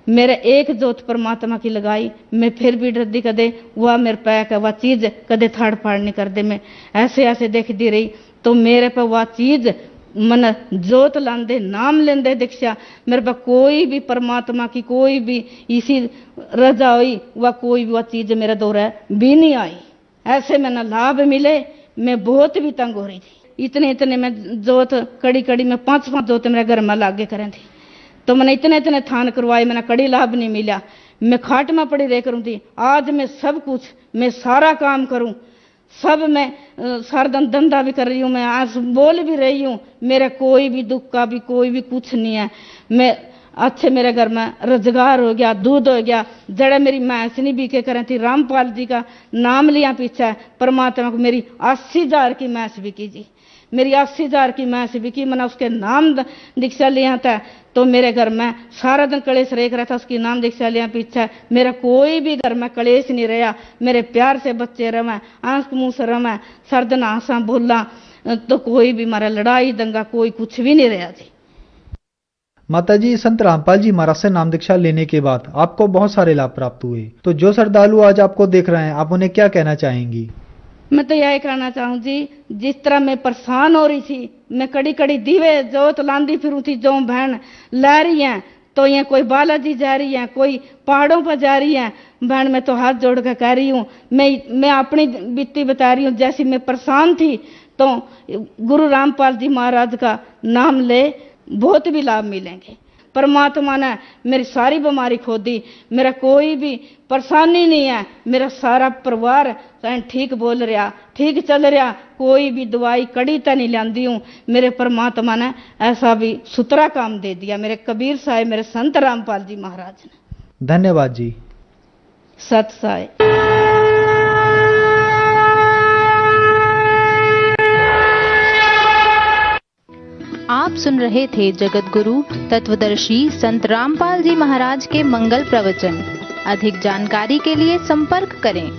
मेरे एक जोत परमात्मा की लगाई। मैं फिर भी डरदी, कदे वह मेरे पैक वह चीज कदे थाड़ फाड़ नहीं कर दे। मैं ऐसे ऐसे देखती रही, तो मेरे पर वह चीज मन जोत लांदे नाम लेंदे दीक्षा, मेरे पास कोई भी परमात्मा की कोई भी इसी रजा हुई, वह कोई भी वह चीज मेरे दौरे भी नहीं आई। ऐसे मैंने लाभ मिले, मैं बहुत भी तंग हो रही थी। इतने मैं जोत कड़ी कड़ी में 5-5 जोत मेरे घर में लागे करें थी, तो मैंने इतने थान करवाए, मैंने कड़ी लाभ नहीं मिला। मैं खाट में पड़ी रह करूँ थी। आज मैं सब कुछ, मैं सारा काम करूँ, सब मैं सारा दिन धंधा भी कर रही हूँ, मैं आज बोल भी रही हूँ, मेरा कोई भी दुख का भी कोई भी कुछ नहीं है। मैं अच्छे, मेरे घर में रोजगार हो गया, दूध हो गया, जड़े मेरी मैस नहीं बीके करें थी, रामपाल जी का नाम लिया पीछे परमात्मा को, मेरी 80,000 की मैस बिकी जी, मेरी 80,000 की मैस बिकी। मैंने उसके नाम दीक्षा लिया था, तो मेरे घर में सारा दिन कलेश रेख रहा था, उसकी नाम दीक्षा लिया पीछे मेरा कोई भी घर में कलेश नहीं रहा। मेरे प्यार से बच्चे रवे, आंख मुंह से रवे, सर्द आसा बोला, तो कोई भी हमारा लड़ाई दंगा कोई कुछ भी नहीं रहा जी। माताजी, संत रामपाल जी महाराज से नाम दीक्षा लेने के बाद आपको बहुत सारे लाभ प्राप्त हुए, तो जो श्रद्धालु आज आपको देख रहे हैं, आप उन्हें क्या कहना चाहेंगी? मैं तो यही कहना चाहूँ जी, जिस तरह मैं परेशान हो रही थी, मैं कड़ी कड़ी दीवे जोत लांदी फिरूँ थी, जो बहन ला रही हैं, तो ये कोई बालाजी जा रही है, कोई पहाड़ों पर जा रही है, बहन मैं तो हाथ जोड़ कर कह रही हूँ, मैं अपनी बीती बता रही हूँ। जैसी मैं परेशान थी, तो गुरु रामपाल जी महाराज का नाम ले, बहुत भी लाभ मिलेंगे। परमात्मा ने मेरी सारी बीमारी खो दी, मेरा कोई भी परेशानी नहीं है, मेरा सारा परिवार ठीक बोल रहा, ठीक चल रहा, कोई भी दवाई कड़ी तो नहीं लांदी हूँ। मेरे परमात्मा ने ऐसा भी सुतरा काम दे दिया, मेरे कबीर साहब, मेरे संत रामपाल जी महाराज ने। धन्यवाद जी। सत साई। आप सुन रहे थे जगत गुरु तत्वदर्शी संत रामपाल जी महाराज के मंगल प्रवचन। अधिक जानकारी के लिए संपर्क करें।